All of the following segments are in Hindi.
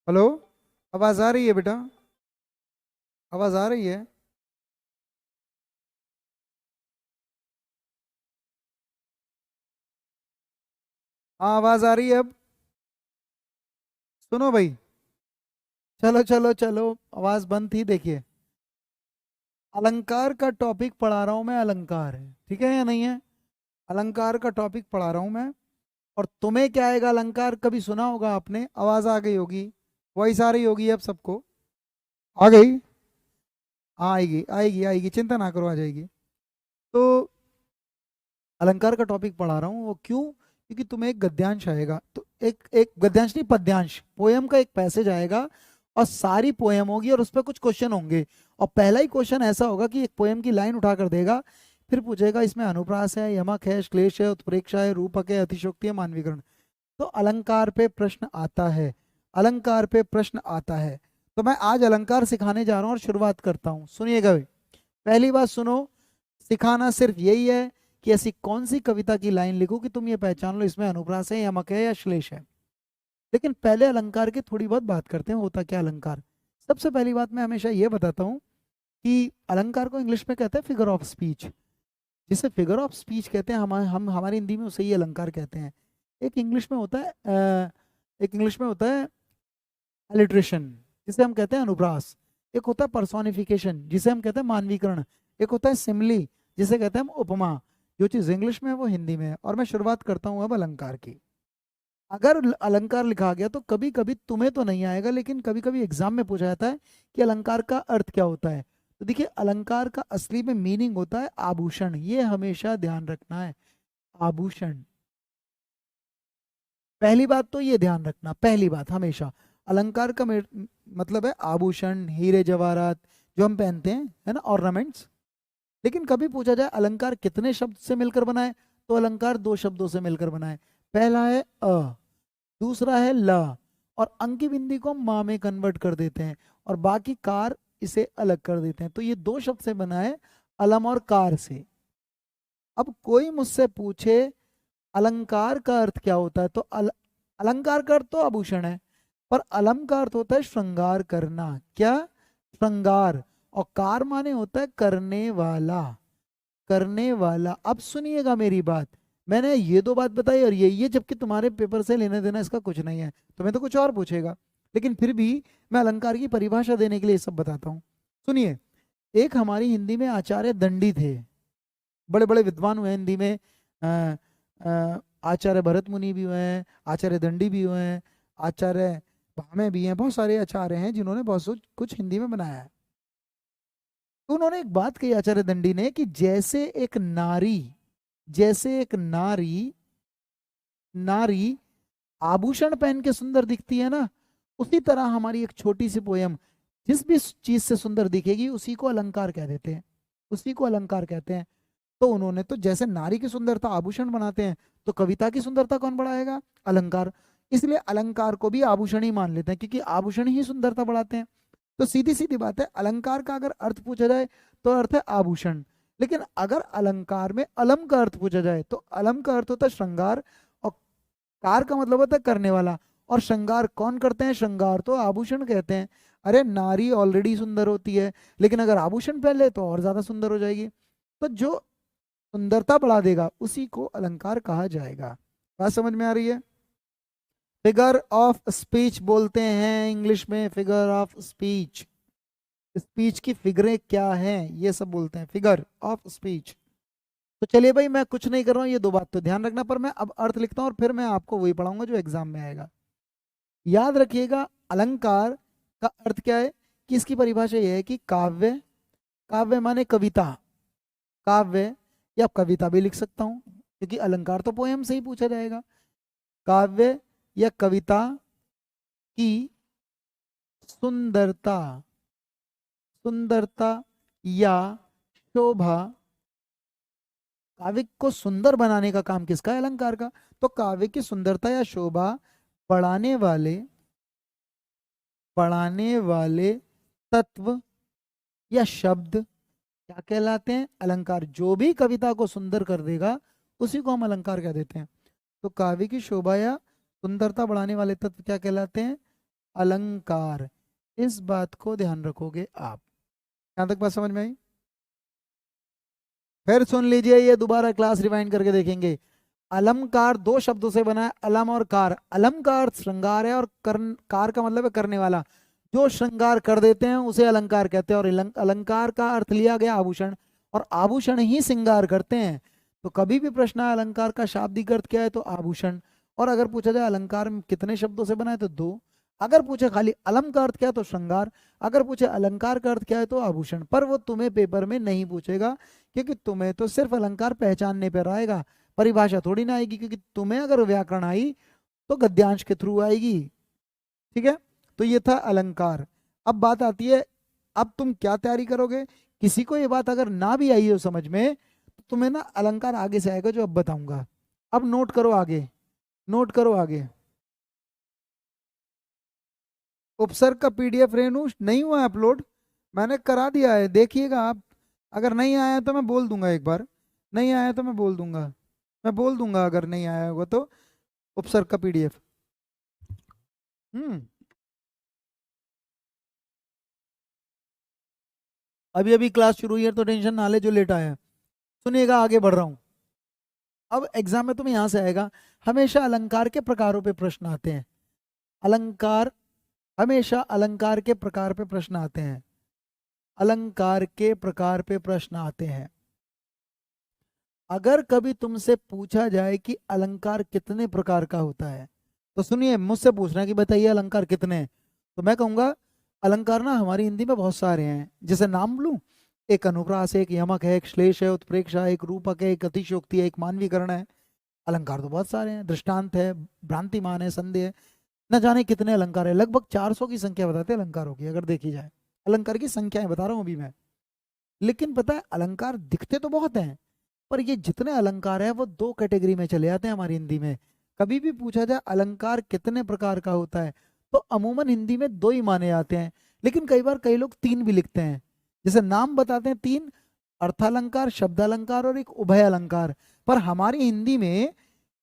हेलो। आवाज आ रही है बेटा? आवाज आ रही है? हाँ, आवाज आ रही है अब। सुनो भाई। चलो चलो चलो। आवाज बंद थी, देखिए। अलंकार का टॉपिक पढ़ा रहा हूं मैं, अलंकार है, ठीक है या नहीं है? अलंकार का टॉपिक पढ़ा रहा हूं मैं। और तुम्हें क्या आएगा? अलंकार कभी सुना होगा आपने, आवाज आ गई होगी। वॉइस आ रही होगी अब सबको। आ गई? हाँ, आएगी आएगी आएगी, चिंता ना करो, आ जाएगी। तो अलंकार का टॉपिक पढ़ा रहा हूँ, वो क्यों? क्योंकि तुम्हें एक गद्यांश आएगा, तो एक एक गद्यांश नहीं, पद्यांश, पोयम का एक पैसेज आएगा। और सारी पोयम होगी और उस पर कुछ क्वेश्चन होंगे। और पहला ही क्वेश्चन ऐसा होगा कि एक पोयम की लाइन उठा कर देगा। फिर पूछेगा इसमें अनुप्रास है, यमक है, श्लेष है, उत्प्रेक्षा है, रूपक है, अतिशोक्ति है, मानवीकरण। तो अलंकार पे प्रश्न आता है। अलंकार पे प्रश्न आता है। तो मैं आज अलंकार सिखाने जा रहा हूँ और शुरुआत करता हूँ, सुनिएगा भाई। पहली बात सुनो। सिखाना सिर्फ यही है कि ऐसी कौन सी कविता की लाइन लिखो कि तुम ये पहचान लो इसमें अनुप्रास है, यमक है या श्लेष है। लेकिन पहले अलंकार की थोड़ी बहुत बात करते हैं, होता क्या अलंकार। सबसे पहली बात मैं हमेशा ये बताता हूँ कि अलंकार को इंग्लिश में कहते हैं फिगर ऑफ स्पीच। जिसे फिगर ऑफ स्पीच कहते हैं, हम हमारी हिंदी में उसे ही अलंकार कहते हैं। एक इंग्लिश में होता है एक इंग्लिश में होता है अलिट्रेशन, जिसे हम कहते हैं अनुप्रास। एक होता है पर्सोनिफिकेशन, जिसे हम कहते हैं मानवीकरण। एक होता है सिमली, जिसे कहते हैं हम उपमा। जो चीज़ इंग्लिश में है वो हिंदी में है। और मैं शुरुआत करता हूँ अब अलंकार की। अगर अलंकार लिखा गया तो कभी कभी तुम्हें तो नहीं आएगा, लेकिन कभी कभी एग्जाम में पूछा जाता है कि अलंकार का अर्थ क्या होता है। तो देखिए, अलंकार का असली में मीनिंग होता है आभूषण, ये हमेशा ध्यान रखना है। आभूषण। पहली बात तो ये ध्यान रखना, पहली बात हमेशा अलंकार का मतलब है आभूषण, हीरे जवाहरात, जो हम पहनते हैं, है ना, ऑर्नामेंट्स। लेकिन कभी पूछा जाए अलंकार कितने शब्द से मिलकर बना है, तो अलंकार दो शब्दों से मिलकर बना है। पहला है अ, दूसरा है ल। और अंकी बिंदी को हम माँ में कन्वर्ट कर देते हैं, और बाकी कार इसे अलग कर देते हैं। तो ये दो शब्द से बना है, अलम और कार से। अब कोई मुझसे पूछे अलंकार का अर्थ क्या होता है, तो अलंकार का अर्थ तो आभूषण है। पर अलम का अर्थ होता है श्रृंगार करना। क्या? श्रृंगार। और कार माने होता है करने वाला। करने वाला। अब सुनिएगा मेरी बात। मैंने ये दो बात बताई और ये जबकि तुम्हारे पेपर से लेने देना इसका कुछ नहीं है, तुम्हें तो कुछ और पूछेगा। लेकिन फिर भी मैं अलंकार की परिभाषा देने के लिए ये सब बताता हूँ। सुनिए। एक हमारी हिंदी में आचार्य दंडी थे। बड़े बड़े विद्वान हुए हैं हिंदी में। अ, आचार्य भरत मुनि भी हुए हैं, आचार्य दंडी भी हुए हैं, आचार्य भामे भी हैं। बहुत सारे आचार्य हैं जिन्होंने बहुत कुछ हिंदी में बनाया है। तो उन्होंने एक बात कही आचार्य दंडी ने कि जैसे एक नारी नारी आभूषण पहन के सुंदर दिखती है ना, उसी तरह हमारी एक छोटी सी पोयम जिस भी चीज से सुंदर दिखेगी उसी को अलंकार कह देते हैं। उसी को अलंकार कहते हैं। तो उन्होंने तो जैसे नारी की सुंदरता आभूषण बनाते हैं, तो कविता की सुंदरता कौन बढ़ाएगा? अलंकार। इसलिए अलंकार को भी आभूषण ही मान लेते हैं, क्योंकि आभूषण ही सुंदरता बढ़ाते हैं। तो सीधी सीधी बात है, अलंकार का अगर अर्थ पूछा जाए तो अर्थ है आभूषण। लेकिन अगर अलंकार में अलम का अर्थ पूछा जाए तो अलम का अर्थ होता है श्रृंगार। और कार का मतलब होता है करने वाला। और श्रृंगार कौन करते हैं? श्रृंगार तो आभूषण कहते हैं। अरे, नारी ऑलरेडी सुंदर होती है, लेकिन अगर आभूषण पहन ले तो और ज्यादा सुंदर हो जाएगी। तो जो सुंदरता बढ़ा देगा उसी को अलंकार कहा जाएगा। बात समझ में आ रही है? फिगर ऑफ स्पीच बोलते हैं इंग्लिश में, फिगर ऑफ स्पीच। स्पीच की फिगरें क्या हैं, ये सब बोलते हैं फिगर ऑफ स्पीच। तो चलिए भाई, मैं कुछ नहीं कर रहा हूँ, ये दो बात तो ध्यान रखना। पर मैं अब अर्थ लिखता हूँ और फिर मैं आपको वही पढ़ाऊंगा जो एग्जाम में आएगा। याद रखिएगा, अलंकार का अर्थ क्या है, कि इसकी परिभाषा यह है कि काव्य। काव्य माने कविता। काव्य, या कविता भी लिख सकता हूँ, क्योंकि अलंकार तो पोयम से ही पूछा जाएगा। काव्य या कविता की सुंदरता। सुंदरता या शोभा। काव्य को सुंदर बनाने का काम किसका है? अलंकार का। तो काव्य की सुंदरता या शोभा बढ़ाने वाले बढ़ाने वाले तत्व या शब्द क्या कहलाते हैं? अलंकार। जो भी कविता को सुंदर कर देगा उसी को हम अलंकार कह देते हैं। तो काव्य की शोभा या सुंदरता बढ़ाने वाले तत्व क्या कहलाते हैं? अलंकार। इस बात को ध्यान रखोगे आप। यहां तक बात समझ में आई? फिर सुन लीजिए, ये दोबारा क्लास रिवाइंड करके देखेंगे। अलंकार दो शब्दों से बना है, अलम और कार। अलम का अर्थ श्रृंगार है और कार का मतलब है करने वाला। जो श्रृंगार कर देते हैं उसे अलंकार कहते हैं। और अलंकार का अर्थ लिया गया आभूषण, और आभूषण ही श्रृंगार करते हैं। तो कभी भी प्रश्न आए अलंकार का शाब्दिक अर्थ क्या है, तो आभूषण। और अगर पूछा जाए अलंकार में कितने शब्दों से बना है, तो दो। अगर पूछे खाली अलम का अर्थ क्या है, तो श्रृंगार। अगर पूछे अलंकार का अर्थ क्या है, तो आभूषण। पर वो तुम्हें पेपर में नहीं पूछेगा, क्योंकि तुम्हें तो सिर्फ अलंकार पहचानने पर आएगा, परिभाषा थोड़ी ना आएगी। क्योंकि तुम्हें अगर व्याकरण आई तो गद्यांश के थ्रू आएगी। ठीक है, तो ये था अलंकार। अब बात आती है, अब तुम क्या तैयारी करोगे। किसी को ये बात अगर ना भी आई हो समझ में, तो तुम्हें ना अलंकार आगे से आएगा जो अब बताऊंगा। अब नोट करो आगे, नोट करो आगे। उपसर्ग का पीडीएफ रेणु नहीं हुआ है अपलोड, मैंने करा दिया है, देखिएगा आप। अगर नहीं आया तो मैं बोल दूंगा, एक बार नहीं आया तो मैं बोल दूंगा, मैं बोल दूंगा अगर नहीं आया होगा तो। उपसर्ग का पीडीएफ अभी अभी क्लास शुरू हुई है तो टेंशन ना ले जो लेट आया है। सुनिएगा, आगे बढ़ रहा हूं। अब एग्जाम में तुम्हें यहां से आएगा, हमेशा अलंकार के प्रकारों पे प्रश्न आते हैं। अलंकार, हमेशा अलंकार के प्रकार पे प्रश्न आते हैं। अलंकार के प्रकार पे प्रश्न आते हैं। अगर कभी तुमसे पूछा जाए कि अलंकार कितने प्रकार का होता है, तो सुनिए, मुझसे पूछना है कि बताइए अलंकार कितने हैं, तो मैं कहूंगा अलंकार ना हमारी हिंदी में बहुत सारे हैं। जैसे नाम लूं, एक अनुप्रास है, एक यमक है, एक श्लेष है, उत्प्रेक्षा है, एक रूपक है, एक अतिशयोक्ति है, एक मानवीकरण है। अलंकार तो बहुत सारे हैं, दृष्टांत है, भ्रांतिमान है, संदेह है, न जाने कितने अलंकार है। लगभग 400 की संख्या बताते हैं अलंकारों की, अगर देखी जाए। अलंकार की संख्याएं बता रहा हूं अभी मैं। लेकिन पता है अलंकार दिखते तो बहुत हैं, पर ये जितने अलंकार है वो दो कैटेगरी में चले जाते हैं हमारी हिंदी में। कभी भी पूछा जाए अलंकार कितने प्रकार का होता है, तो अमूमन हिंदी में दो ही माने जाते हैं। लेकिन कई बार कई लोग तीन भी लिखते हैं। जैसे नाम बताते हैं तीन, अर्थालंकार, शब्दालंकार और एक उभय अलंकार। पर हमारी हिंदी में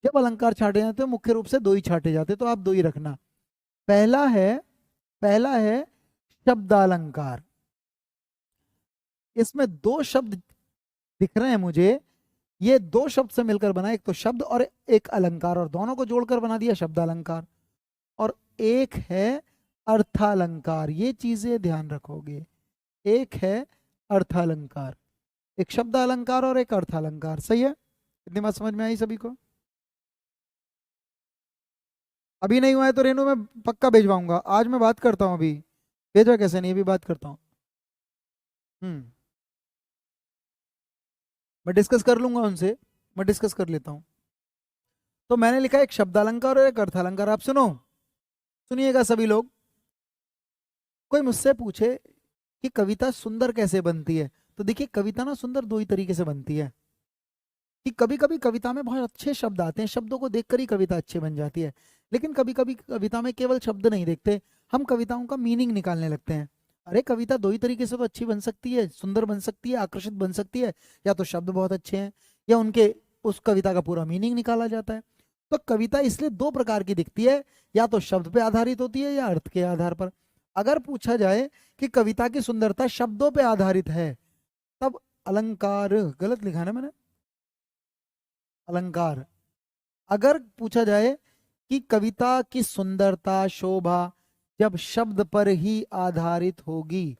जब अलंकार छाटे जाते हैं मुख्य रूप से दो ही छाटे जाते हैं, तो आप दो ही रखना। पहला है शब्दालंकार। इसमें दो शब्द दिख रहे हैं मुझे, ये दो शब्द से मिलकर बना, एक तो शब्द और एक अलंकार, और दोनों को जोड़कर बना दिया शब्दालंकार। और एक है अर्थालंकार, ये चीजें ध्यान रखोगे। एक है अर्थालंकार, एक शब्द अलंकार और एक अर्थालंकार। सही है? इतनी बात समझ में आई सभी को? अभी नहीं हुआ है तो रेनू मैं पक्का भिजवाऊंगा, आज मैं बात करता हूँ। अभी भेजा कैसे नहीं, अभी बात करता हूँ। मैं डिस्कस कर लूंगा उनसे, मैं डिस्कस कर लेता हूँ। तो मैंने लिखा एक शब्दालंकार और एक अर्थालंकार। आप सुनो, सुनिएगा सभी लोग। कोई मुझसे पूछे कि कविता सुंदर कैसे बनती है, तो देखिए कविता ना सुंदर दो ही तरीके से बनती है। कि कभी कभी कविता में बहुत अच्छे शब्द आते हैं, शब्दों को देखकर ही कविता अच्छी बन जाती है। लेकिन कभी कभी कविता में केवल शब्द नहीं देखते, हम कविताओं का मीनिंग निकालने लगते हैं। अरे कविता दो ही तरीके से तो अच्छी बन सकती है, सुंदर बन सकती है, आकर्षित बन सकती है। या तो शब्द बहुत अच्छे हैं, या उनके उस कविता का पूरा मीनिंग निकाला जाता है। तो कविता इसलिए दो प्रकार की दिखती है, या तो शब्द पे आधारित होती है या अर्थ के आधार पर। अगर पूछा जाए कि कविता की सुंदरता शब्दों पे आधारित है, तब अलंकार, गलत लिखा है ना मैंने, अलंकार। अगर पूछा जाए कि कविता की सुंदरता, शोभा जब शब्द पर ही आधारित होगी,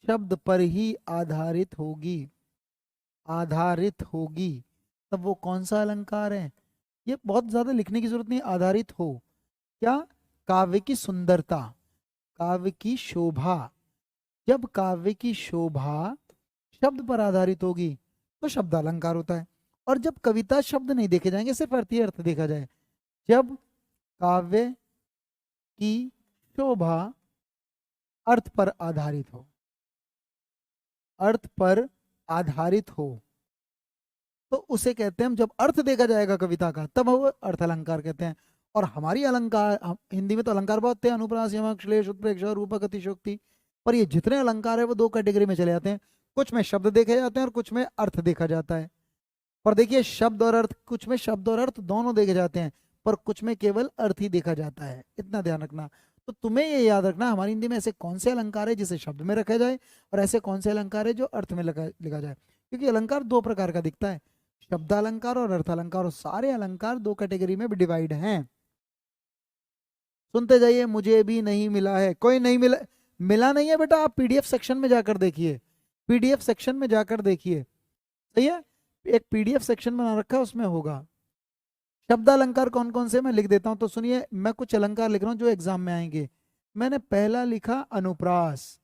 शब्द पर ही आधारित होगी, तब वो कौन सा अलंकार है? ये बहुत ज्यादा लिखने की जरूरत नहीं, आधारित हो क्या? काव्य की सुंदरता, काव्य की शोभा। जब काव्य की शोभा शब्द पर आधारित होगी तो शब्द अलंकार होता है। और जब कविता शब्द नहीं देखे जाएंगे, सिर्फ अर्थ ही अर्थ देखा जाए, जब काव्य की शोभा अर्थ पर आधारित हो, अर्थ पर आधारित हो, तो उसे कहते हैं हम, जब अर्थ देखा जाएगा कविता का तब वो अर्थ अलंकार कहते हैं। और हमारी अलंकार, हिंदी में तो अलंकार बहुत थे, अनुप्रास, यमक, श्लेष, उत्प्रेक्षा, रूपक, अतिशयोक्ति। पर ये जितने अलंकार है वो दो कैटेगरी में चले जाते हैं, कुछ में शब्द देखे जाते हैं और कुछ में अर्थ देखा जाता है। पर देखिए शब्द और अर्थ, कुछ में शब्द और अर्थ दोनों देखे जाते हैं, पर कुछ में केवल अर्थ ही देखा जाता है, इतना ध्यान रखना। तो तुम्हें ये याद रखना हमारी हिंदी में ऐसे कौन से अलंकार है जिसे शब्द में रखा जाए और ऐसे कौन से अलंकार है जो अर्थ में लिखा जाए, क्योंकि अलंकार दो प्रकार का दिखता है, शब्दालंकार और अर्थालंकार, और सारे अलंकार दो कैटेगरी में भी डिवाइड हैं। सुनते जाइए। मुझे भी नहीं मिला है, कोई नहीं मिला, मिला नहीं है बेटा, आप पीडीएफ सेक्शन में जाकर देखिए, पीडीएफ सेक्शन में जाकर देखिए, सही है, एक पीडीएफ सेक्शन बना रखा है उसमें होगा। शब्द अलंकार कौन कौन से मैं लिख देता हूं, तो सुनिए, मैं कुछ अलंकार लिख रहा हूं जो एग्जाम में आएंगे। मैंने पहला लिखा अनुप्रास।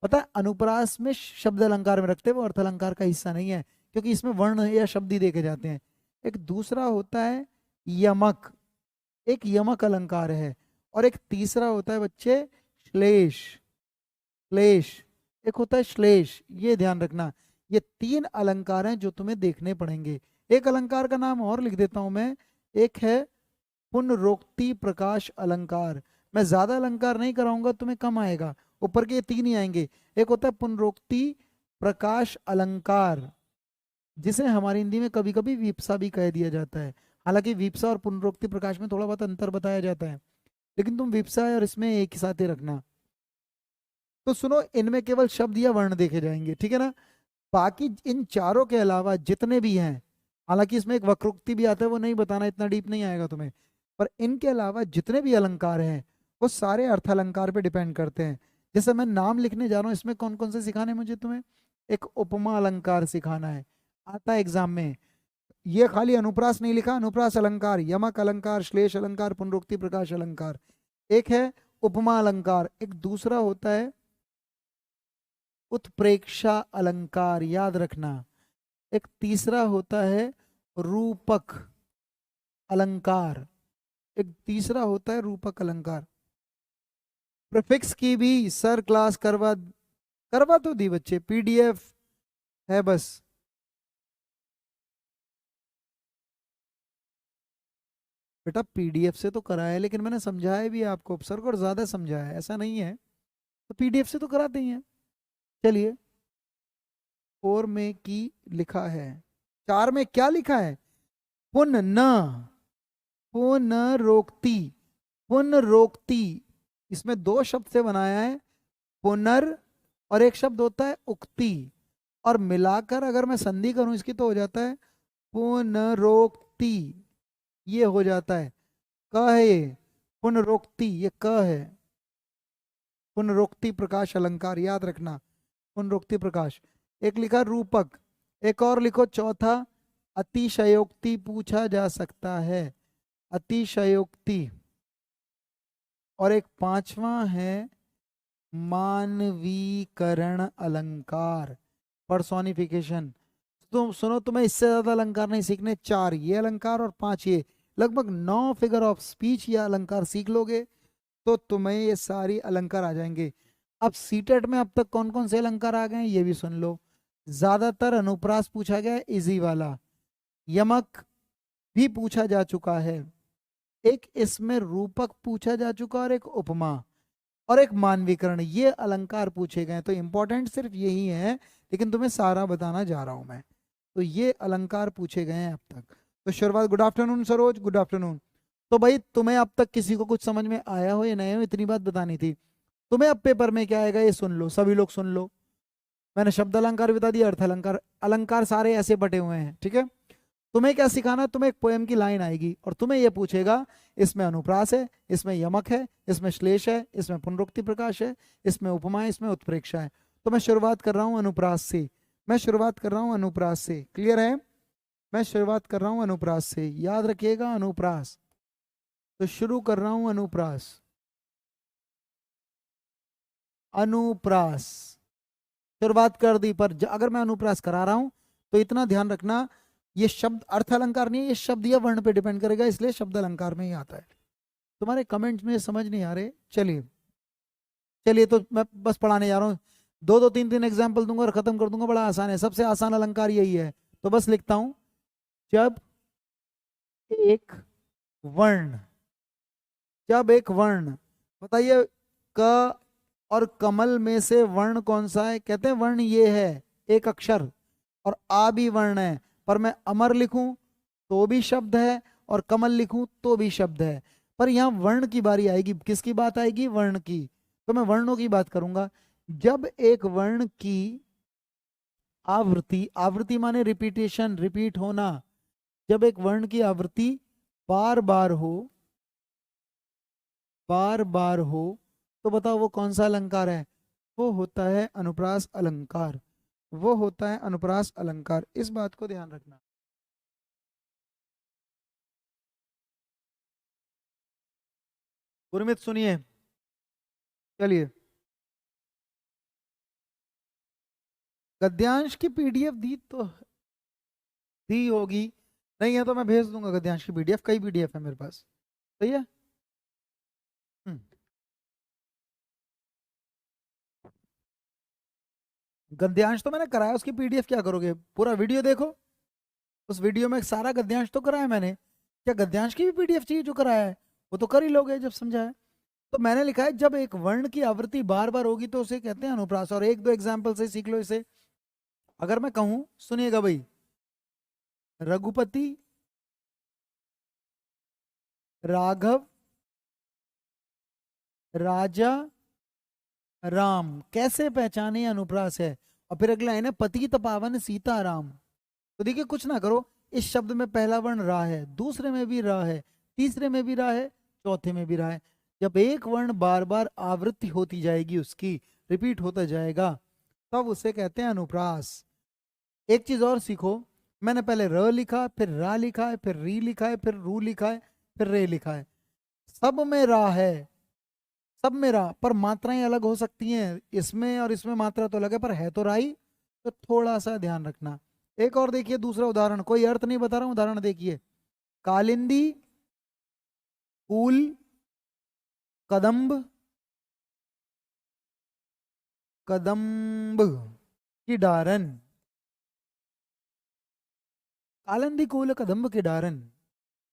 पता है अनुप्रास में शब्द अलंकार में रखते हैं, वो अर्थ अलंकार का हिस्सा नहीं है, क्योंकि इसमें वर्ण या शब्द ही देखे जाते हैं। एक दूसरा होता है यमक, एक यमक अलंकार है, और एक तीसरा होता है बच्चे श्लेष, श्लेष, एक होता है श्लेष, ये ध्यान रखना। ये तीन अलंकार हैं जो तुम्हें देखने पड़ेंगे। एक अलंकार का नाम और लिख देता हूं मैं, एक है पुनरोक्ति प्रकाश अलंकार। मैं ज्यादा अलंकार नहीं कराऊंगा, तुम्हें कम आएगा, ऊपर के ये तीन ही आएंगे। एक होता है पुनरोक्ति प्रकाश अलंकार, जिसे हमारी हिंदी में कभी कभी विप्सा भी कह दिया जाता है। हालांकि विप्सा और पुनरोक्ति प्रकाश में थोड़ा बहुत अंतर बताया जाता है, लेकिन तुम विप्सा और इसमें एक ही साथ ही रखना। तो सुनो, इनमें केवल शब्द या वर्ण देखे जाएंगे, ठीक है ना। बाकी इन चारों के अलावा जितने भी हैं, हालांकि इसमें एक वक्रोक्ति भी आता है, वो नहीं बताना, इतना डीप नहीं आएगा तुम्हें, पर इनके अलावा जितने भी अलंकार हैं वो सारे अर्थालंकार पे डिपेंड करते हैं। जैसे मैं नाम लिखने जा रहा हूँ, इसमें कौन कौन से सिखाने मुझे तुम्हें, एक उपमा अलंकार सिखाना है, आता है एग्जाम में। ये खाली अनुप्रास नहीं लिखा, अनुप्रास अलंकार, यमक अलंकार, श्लेष अलंकार, पुनरोक्ति प्रकाश अलंकार, एक है उपमा अलंकार, एक दूसरा होता है उत्प्रेक्षा अलंकार, याद रखना, एक तीसरा होता है रूपक अलंकार, एक तीसरा होता है रूपक अलंकार। प्रीफिक्स की भी सर क्लास करवा तो दी बच्चे, पीडीएफ है बस। बेटा पीडीएफ से तो कराया है, लेकिन मैंने समझाया भी आपको, सर को ज्यादा समझाया है, ऐसा नहीं है, तो पीडीएफ से तो कराते ही हैं। चलिए, और में की लिखा है, चार में क्या लिखा है, पुनः, पुनरोक्ति, पुनरोक्ति, इसमें दो शब्द से बनाया है, पुनर और एक शब्द होता है उक्ति, और मिलाकर अगर मैं संधि करूं इसकी तो हो जाता है पुनरोक्ति, ये हो जाता है, क है ये, पुनरोक्ति, ये क है, पुनरोक्ति प्रकाश अलंकार, याद रखना, पुनरोक्ति प्रकाश। एक लिखा रूपक, एक और लिखो चौथा, अतिशयोक्ति पूछा जा सकता है, अतिशयोक्ति, और एक पांचवा है मानवीकरण अलंकार, पर्सोनिफिकेशन। तुम सुनो, तुम्हें इससे ज्यादा अलंकार नहीं सीखने, चार ये अलंकार और पांच ये, लगभग 9 फिगर ऑफ स्पीच या अलंकार सीख लोगे तो तुम्हें ये सारी अलंकार आ जाएंगे। अब सीटेट में अब तक कौन कौन से अलंकार आ गए हैं ये भी सुन लो। ज्यादातर अनुप्रास पूछा गया है, इजी वाला, यमक भी पूछा जा चुका है, एक इसमें रूपक पूछा जा चुका और एक उपमा और एक मानवीकरण, ये अलंकार पूछे गए। तो इंपॉर्टेंट सिर्फ यही है, लेकिन तुम्हें सारा बताना जा रहा हूं मैं। तो ये अलंकार पूछे गए हैं अब तक। तो शुरुआत, good afternoon Saroj, good afternoon. तो भाई तुम्हें अब तक किसी को कुछ समझ में आया हो या नहीं हो, इतनी बात बतानी थी। तुम्हें अब पेपर में क्या आएगा ये सुन लो, सभी लोग सुन लो। मैंने शब्द अलंकार बता दिया, अर्थ अलंकार, अलंकार सारे ऐसे बटे हुए हैं, ठीक है। तुम्हें क्या सिखाना है, तुम्हें एक पोएम की लाइन आएगी और तुम्हें यह पूछेगा इसमें अनुप्रास है, इसमें यमक है, इसमें श्लेष है, इसमें पुनरुक्ति प्रकाश है, इसमें उपमा है, इसमें उत्प्रेक्षा है। तो मैं शुरुआत कर रहा हूं अनुप्रास से, मैं शुरुआत कर रहा हूं अनुप्रास से, क्लियर है। मैं शुरुआत कर रहा हूं अनुप्रास से, याद रखिएगा अनुप्रास। तो शुरू कर रहा हूं अनुप्रास, अनुप्रास शुरुआत कर दी। पर अगर मैं अनुप्रास करा रहा हूं तो इतना ध्यान रखना, ये शब्द अर्थ अलंकार नहीं है, ये शब्द या वर्ण पे डिपेंड करेगा, इसलिए शब्द अलंकार में ही आता है। तुम्हारे कमेंट्स में समझ नहीं आ रहे, चलिए चलिए, तो मैं बस पढ़ाने जा रहा हूँ, दो दो तीन तीन एग्जाम्पल दूंगा और खत्म कर दूंगा। बड़ा आसान है, सबसे आसान अलंकार यही है। तो बस लिखता हूं, जब एक वर्ण, जब एक वर्ण, बताइए क और कमल में से वर्ण कौन सा है, कहते हैं वर्ण ये है एक अक्षर, और आ भी वर्ण है, पर मैं अमर लिखूं तो भी शब्द है और कमल लिखूं तो भी शब्द है। पर यहाँ वर्ण की बारी आएगी, किसकी बात आएगी, वर्ण की। तो मैं वर्णों की बात करूंगा। जब एक वर्ण की आवृत्ति, आवृत्ति माने रिपीटेशन, रिपीट होना, जब एक वर्ण की आवृत्ति बार बार हो, बार बार हो, तो बताओ वो कौन सा अलंकार है, वो होता है अनुप्रास अलंकार, वो होता है अनुप्रास अलंकार। इस बात को ध्यान रखना। गुरमित सुनिए, चलिए। गद्यांश की पीडीएफ दी तो दी होगी, नहीं है तो मैं भेज दूंगा गद्यांश की पीडीएफ, कई पीडीएफ है मेरे पास। सही है। हम्म। गद्यांश तो मैंने कराया, उसकी पीडीएफ क्या करोगे, पूरा वीडियो देखो, उस वीडियो में सारा गद्यांश तो कराया मैंने। क्या गद्यांश की भी पीडीएफ चाहिए जो कराया है, वो तो कर ही लोगे जब समझा है। तो मैंने लिखा है जब एक वर्ण की आवृत्ति बार बार होगी तो उसे कहते हैं अनुप्रास। और एक दो एग्जाम्पल से सीख लो इसे। अगर मैं कहूं, सुनिएगा भाई, रघुपति, राघव, राजा, राम, कैसे पहचाने अनुप्रास है। और फिर अगला है ना, पतित पावन सीता राम। तो देखिए कुछ ना करो, इस शब्द में पहला वर्ण रा है, दूसरे में भी रा है, तीसरे में भी रा है, चौथे में भी रा है। जब एक वर्ण बार बार आवृत्ति होती जाएगी, उसकी रिपीट होता जाएगा, तब उसे कहते हैं अनुप्रास। एक चीज और सीखो, मैंने पहले र लिखा, फिर रा लिखा है, फिर री लिखा है, फिर रू लिखा है, फिर रे लिखा है। सब में रा है, सब में रा, पर मात्राएं अलग हो सकती हैं, इसमें और इसमें मात्रा तो अलग है, पर है तो राई। तो थोड़ा सा ध्यान रखना। एक और देखिए दूसरा उदाहरण, कोई अर्थ नहीं बता रहा हूं, उदाहरण देखिए। कालिंदी, फूल, कदम्ब, कदम्ब की डारन, कालिंदी कूल कदम्ब की डारन।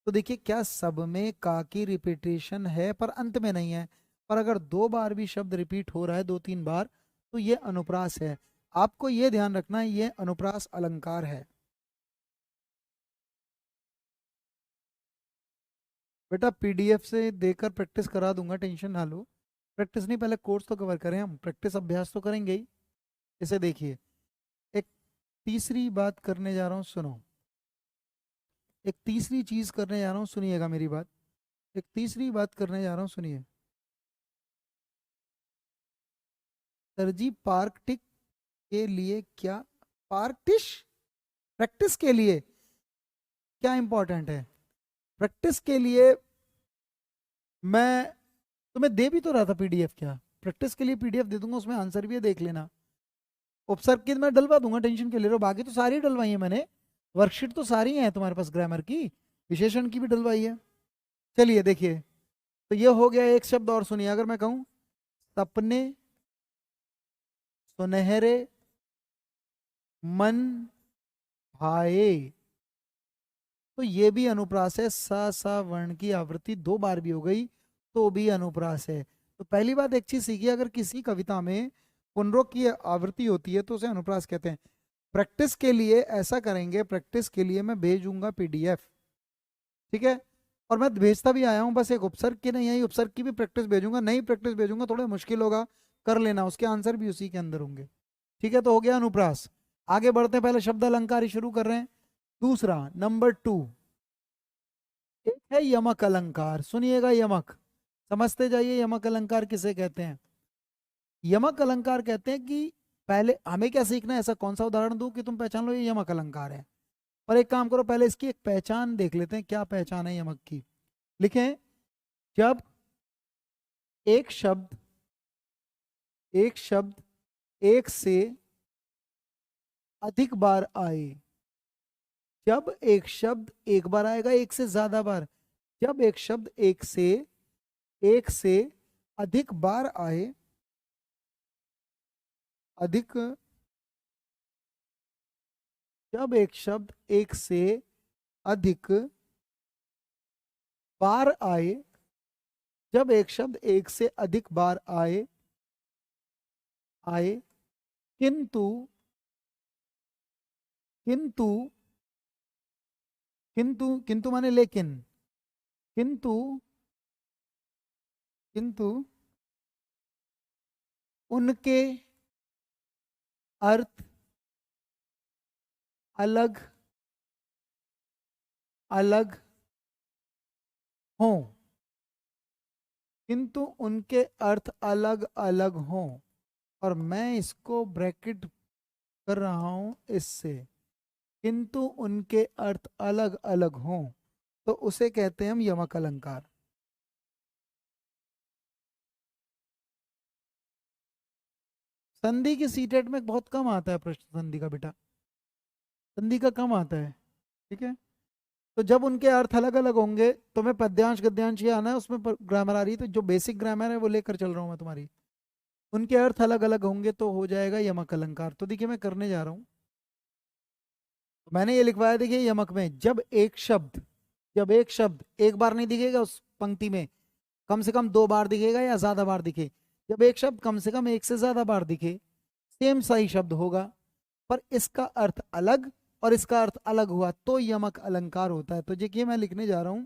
तो देखिए क्या सब में का की रिपीटेशन है पर अंत में नहीं है। पर अगर दो बार भी शब्द रिपीट हो रहा है, दो तीन बार, तो ये अनुप्रास है। आपको ये ध्यान रखना है, ये अनुप्रास अलंकार है। बेटा पीडीएफ से देकर प्रैक्टिस करा दूंगा, टेंशन ना लो। प्रैक्टिस नहीं, पहले कोर्स तो कवर करें हम, प्रैक्टिस अभ्यास तो करेंगे ही। इसे देखिए, एक तीसरी बात करने जा रहा हूँ, सुनो। एक तीसरी चीज करने जा रहा हूँ, सुनिएगा मेरी बात। एक तीसरी बात करने जा रहा हूँ, सुनिए। सर जी पार्कटिक के लिए क्या, पार्कटिश, प्रैक्टिस के लिए क्या इंपॉर्टेंट है। प्रैक्टिस के लिए मैं तुम्हें दे भी तो रहा था पीडीएफ, क्या प्रैक्टिस के लिए पीडीएफ दे दूंगा, उसमें आंसर भी है, देख लेना। उपसर्ग की मैं डलवा दूंगा, टेंशन क्यों ले रहे हो, बाकी तो सारी डलवाई है मैंने। वर्कशीट तो सारी है तुम्हारे पास, ग्रामर की, विशेषण की भी डलवाई है। चलिए देखिए, तो ये हो गया एक शब्द और, सुनिए। अगर मैं कहूं सपने, सुनहरे, मन भाए, तो ये भी अनुप्रास है। सा सा वर्ण की आवृत्ति दो बार भी हो गई तो भी अनुप्रास है। तो पहली बात एक चीज सीखिए, अगर किसी कविता में पुनरुक्त की आवृत्ति होती है तो उसे अनुप्रास कहते हैं। प्रैक्टिस के लिए ऐसा करेंगे, प्रैक्टिस के लिए मैं भेजूंगा पीडीएफ, ठीक है। और मैं भेजता भी आया हूँ, बस एक उपसर्ग की नहीं आई, उपसर्ग की भी प्रैक्टिस भेजूंगा, नई प्रैक्टिस भेजूंगा, थोड़ा मुश्किल होगा, कर लेना, उसके आंसर भी उसी के अंदर होंगे। ठीक है, तो हो गया अनुप्रास। आगे बढ़ते हैं, पहले शब्द अलंकार ही शुरू कर रहे हैं। दूसरा, नंबर 2, एक है यमक अलंकार। सुनिएगा, यमक समझते जाइए, यमक अलंकार किसे कहते हैं। यमक अलंकार कहते हैं कि पहले हमें क्या सीखना है, ऐसा कौन सा उदाहरण दूं कि तुम पहचान लो ये यमक अलंकार है। पर एक काम करो, पहले इसकी एक पहचान देख लेते हैं, क्या पहचान है यमक की। लिखें, जब एक शब्द, एक शब्द एक से अधिक बार आए, जब एक शब्द एक बार आएगा, एक से ज्यादा बार, जब एक शब्द एक से अधिक बार आए, अधिक, जब एक शब्द एक से अधिक बार आए, जब एक शब्द एक से अधिक बार आए, आए, किंतु, किंतु, किंतु, किंतु माने लेकिन, किंतु किंतु उनके अर्थ अलग अलग हों, किंतु उनके अर्थ अलग अलग हों, और मैं इसको ब्रैकेट कर रहा हूं इससे, किंतु उनके अर्थ अलग अलग हों, तो उसे कहते हैं हम यमक अलंकार। संधि की सीटेट में बहुत कम आता है प्रश्न संधि का बेटा, संधि का कम आता है, ठीक है। तो जब उनके अर्थ अलग अलग होंगे तो मैं पद्यांश गद्यांश ये आना है उसमें ग्रामर आ रही है, तो जो बेसिक ग्रामर है वो लेकर चल रहा हूँ मैं तुम्हारी। उनके अर्थ अलग अलग होंगे तो हो जाएगा यमक अलंकार। तो देखिए मैं करने जा रहा हूँ, मैंने ये लिखवाया देखिए यमक में, जब एक शब्द एक बार नहीं दिखेगा उस पंक्ति में, कम से कम 2 बार दिखेगा या ज्यादा बार दिखे, जब एक शब्द कम से कम एक से ज्यादा बार दिखे, सेम सही शब्द होगा पर इसका अर्थ अलग और इसका अर्थ अलग हुआ तो यमक अलंकार होता है। तो देखिए मैं लिखने जा रहा हूं,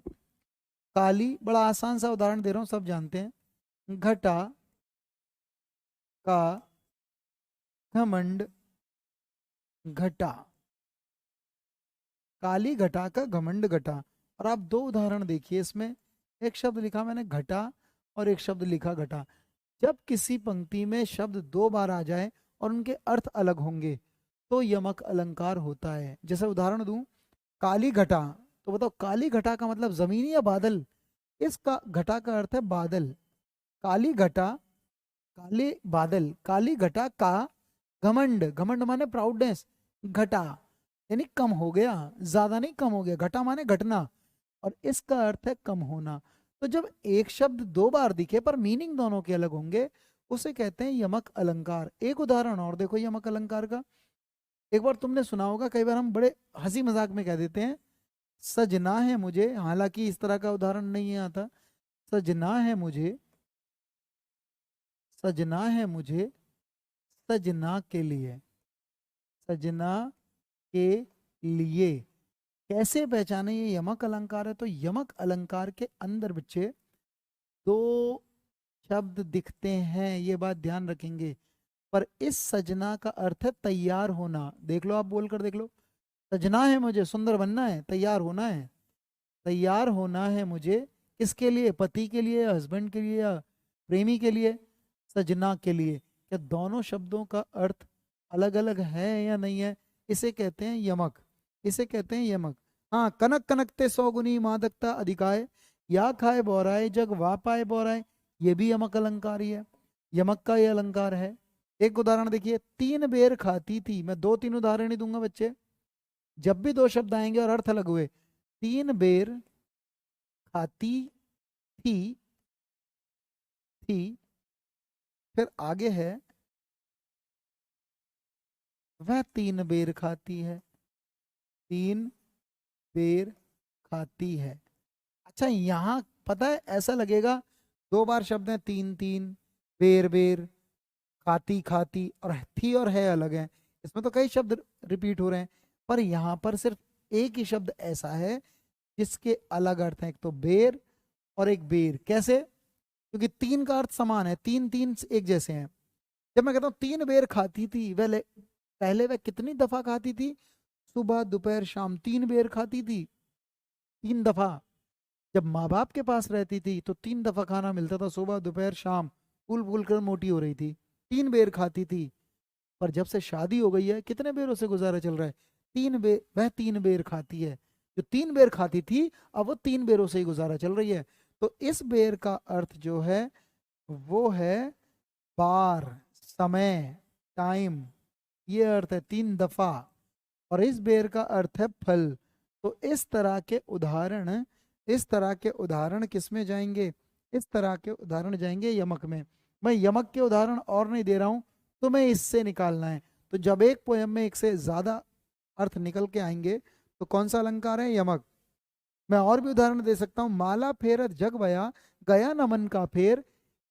काली, बड़ा आसान सा उदाहरण दे रहा हूं, सब जानते हैं। घटा का घमंड घटा, काली घटा का घमंड घटा। और आप 2 उदाहरण देखिए इसमें, एक शब्द लिखा मैंने घटा और एक शब्द लिखा घटा। जब किसी पंक्ति में शब्द 2 बार आ जाए और उनके अर्थ अलग होंगे तो यमक अलंकार होता है। जैसे उदाहरण दूं, काली घटा, तो बताओ काली घटा का मतलब जमीन या बादल? इसका घटा का अर्थ है बादल। काली घटा, काले बादल, काली घटा का घमंड, घमंड माने प्राउडनेस, घटा यानी कम हो गया, ज्यादा नहीं कम हो गया, घटा माने घटना, और इसका अर्थ है कम होना। तो जब एक शब्द 2 बार दिखे पर मीनिंग दोनों के अलग होंगे उसे कहते हैं यमक अलंकार। एक उदाहरण और देखो यमक अलंकार का, एक बार तुमने सुना होगा, कई बार हम बड़े हंसी मजाक में कह देते हैं सजना है मुझे, हालांकि इस तरह का उदाहरण नहीं आता। सजना है मुझे, सजना है मुझे सजना के लिए, सजना के लिए। कैसे पहचाने ये यमक अलंकार है? तो यमक अलंकार के अंदर बच्चे 2 शब्द दिखते हैं, ये बात ध्यान रखेंगे। पर इस सजना का अर्थ है तैयार होना। देख लो, आप बोलकर देख लो, सजना है मुझे, सुंदर बनना है, तैयार होना है। तैयार होना है मुझे किसके लिए? पति के लिए, हस्बैंड के लिए, या प्रेमी के लिए? सजना के लिए। क्या दोनों शब्दों का अर्थ अलग अलग है या नहीं है? इसे कहते हैं यमक, इसे कहते हैं यमक। हाँ, कनक कनकते 100 गुनी मादकता अधिकाय, या खाए बोराए जग वा पाए बोराए, ये भी यमक अलंकार ही है, यमक का ये अलंकार है। एक उदाहरण देखिए, 3 बेर खाती थी। मैं 2-3 उदाहरण ही दूंगा बच्चे, जब भी 2 शब्द आएंगे और अर्थ अलग हुए, 3 बेर खाती थी, थी, फिर आगे है वह 3 बेर खाती है, 3 बेर खाती है। अच्छा, यहां पता है ऐसा लगेगा 2 बार शब्द है, तीन तीन, बेर बेर, खाती खाती, और है अलग है, इसमें तो कई शब्द रिपीट हो रहे हैं। पर यहाँ पर सिर्फ एक ही शब्द ऐसा है जिसके अलग अर्थ हैं, एक तो बेर और एक बेर। कैसे? क्योंकि 3 का अर्थ समान है, तीन तीन एक जैसे हैं। जब मैं कहता हूँ 3 बेर खाती थी, पहले वह कितनी दफा खाती थी? सुबह दोपहर शाम 3 बेर खाती थी, 3 दफा। जब माँ बाप के पास रहती थी तो 3 दफा खाना मिलता था, सुबह दोपहर शाम, फूल फूल कर मोटी हो रही थी, 3 बेर खाती थी। पर जब से शादी हो गई है, कितने बेरों से गुजारा चल रहा है? 3 बेर, वह 3 बेर खाती है। जो 3 बेर खाती थी अब वो 3 बेरों से ही गुजारा चल रही है। तो इस बेर का अर्थ जो है वो है बार, समय, टाइम, ये अर्थ है 3 दफा। और इस बेर का अर्थ है फल। तो इस तरह के उदाहरण किस में जाएंगे? इस तरह के उदाहरण जाएंगे यमक में। मैं यमक के उदाहरण और नहीं दे रहा हूं, तो मैं इससे निकालना है। तो जब एक पोयम में एक से ज्यादा अर्थ निकल के आएंगे तो कौन सा अलंकार है? यमक। मैं और भी उदाहरण दे सकता हूँ, माला फेरत जग बया, गया न मन का फेर,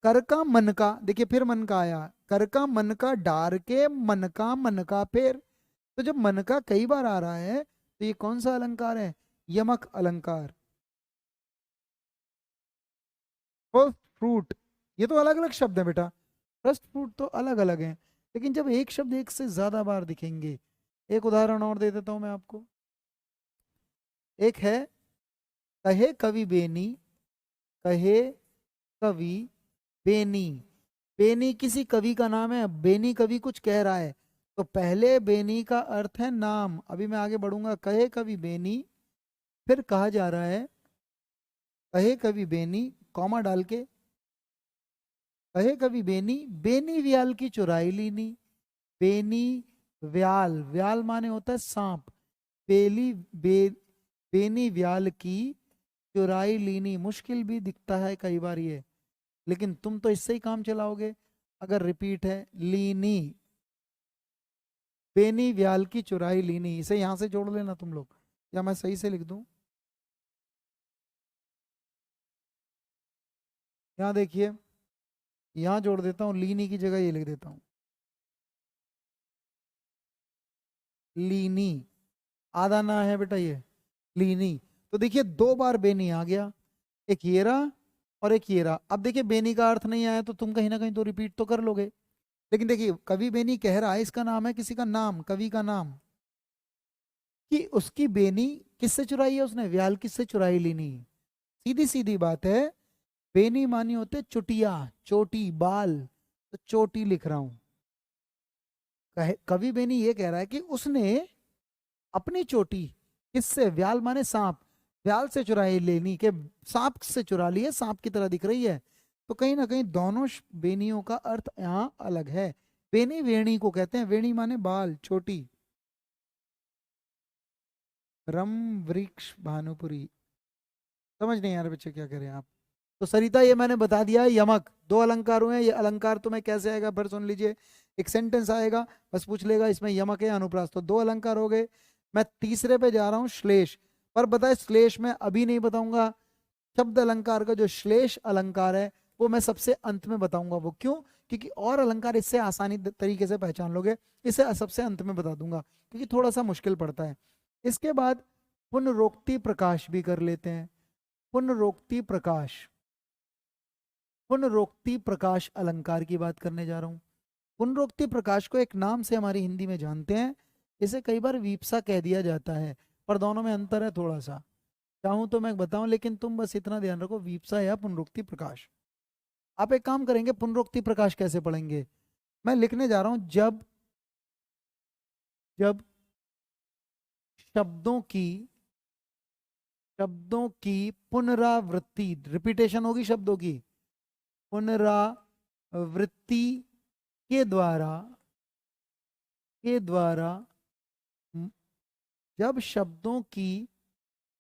कर का मन का, देखिए फिर मन का आया, कर का मन का डार के मन का फेर। तो जब मन का कई बार आ रहा है तो ये कौन सा अलंकार है? यमक अलंकार। फर्स्ट फ्रूट, ये तो अलग अलग शब्द है बेटा, ट्रस्ट फूड तो अलग अलग है, लेकिन जब एक शब्द एक से ज्यादा बार दिखेंगे, एक उदाहरण और दे देता हूं मैं आपको। एक है कहे कवि बेनी, कहे कवि बेनी। बेनी किसी कवि का नाम है, बेनी कवि कुछ कह रहा है, तो पहले बेनी का अर्थ है नाम। अभी मैं आगे बढ़ूंगा, कहे कवि बेनी, फिर कहा जा रहा है कहे कवि बेनी, कॉमा डाल के, कहे कवि बेनी, बेनी व्याल की चुराई लीनी। बेनी व्याल, व्याल माने होता है सांप, बेली बेनी व्याल की चुराई लीनी। मुश्किल भी दिखता है कई बार ये, लेकिन तुम तो इससे ही काम चलाओगे। अगर रिपीट है लीनी, बेनी व्याल की चुराई लीनी, इसे यहां से जोड़ लेना तुम लोग, या मैं सही से लिख दूं। यहाँ देखिए, यहाँ जोड़ देता हूँ, लीनी की जगह ये लिख देता हूँ, लीनी। आधा ना है बेटा ये, लीनी। तो देखिए दो बार बेनी आ गया, एक ये रहा और एक ये रहा। अब देखिए बेनी का अर्थ नहीं आया तो तुम कहीं ना कहीं तो रिपीट तो कर लोगे, लेकिन देखिए कवि बेनी कह रहा है, इसका नाम है किसी का नाम, कवि का नाम, कि उसकी बेनी किससे चुराई है उसने, व्याल किससे चुराई लीनी। सीधी सीधी बात है, बेनी मानी होते चुटिया, चोटी, बाल, तो चोटी लिख रहा हूं। कवि बेनी ये कह रहा है कि उसने अपनी चोटी किससे, व्याल माने सांप, व्याल से चुराई लेनी, के सांप से चुरा ली है, सांप की तरह दिख रही है। तो कहीं ना कहीं दोनों बेनियों का अर्थ यहाँ अलग है। बेनी वेणी को कहते हैं, वेणी माने बाल, छोटी। रम वृक्ष भानुपुरी, समझ नहीं आ रहा बच्चे क्या करें आप। तो सरिता ये मैंने बता दिया है, यमक दो अलंकार हुए हैं, ये अलंकार तुम्हें कैसे आएगा फिर सुन लीजिए। एक सेंटेंस आएगा, बस पूछ लेगा इसमें यमक है या अनुप्रास, तो दो अलंकार हो गए। मैं तीसरे पे जा रहा हूँ, श्लेष। पर बताए श्लेष में अभी नहीं बताऊंगा, शब्द अलंकार का जो श्लेष अलंकार है वो मैं सबसे अंत में बताऊंगा। वो क्यों? क्योंकि और अलंकार इससे आसानी तरीके से पहचान लोगे, इसे सबसे अंत में बता दूंगा, क्योंकि थोड़ा सा मुश्किल पड़ता है। इसके बाद पुनरोक्ति प्रकाश भी कर लेते हैं। पुनरोक्ति प्रकाश, पुनरोक्ति प्रकाश अलंकार की बात करने जा रहा हूं। पुनरोक्ति प्रकाश को एक नाम से हमारी हिंदी में जानते हैं, इसे कई बार वीपसा कह दिया जाता है, पर दोनों में अंतर है थोड़ा सा। चाहूं तो मैं बताऊं, लेकिन तुम बस इतना ध्यान रखो, वीपसा या पुनरोक्ति प्रकाश। आप एक काम करेंगे, पुनरोक्ति प्रकाश कैसे पढ़ेंगे, मैं लिखने जा रहा हूं, जब जब शब्दों की शब्दों की पुनरावृत्ति, रिपीटेशन होगी शब्दों की, पुनरावृत्ति के द्वारा म- जब शब्दों की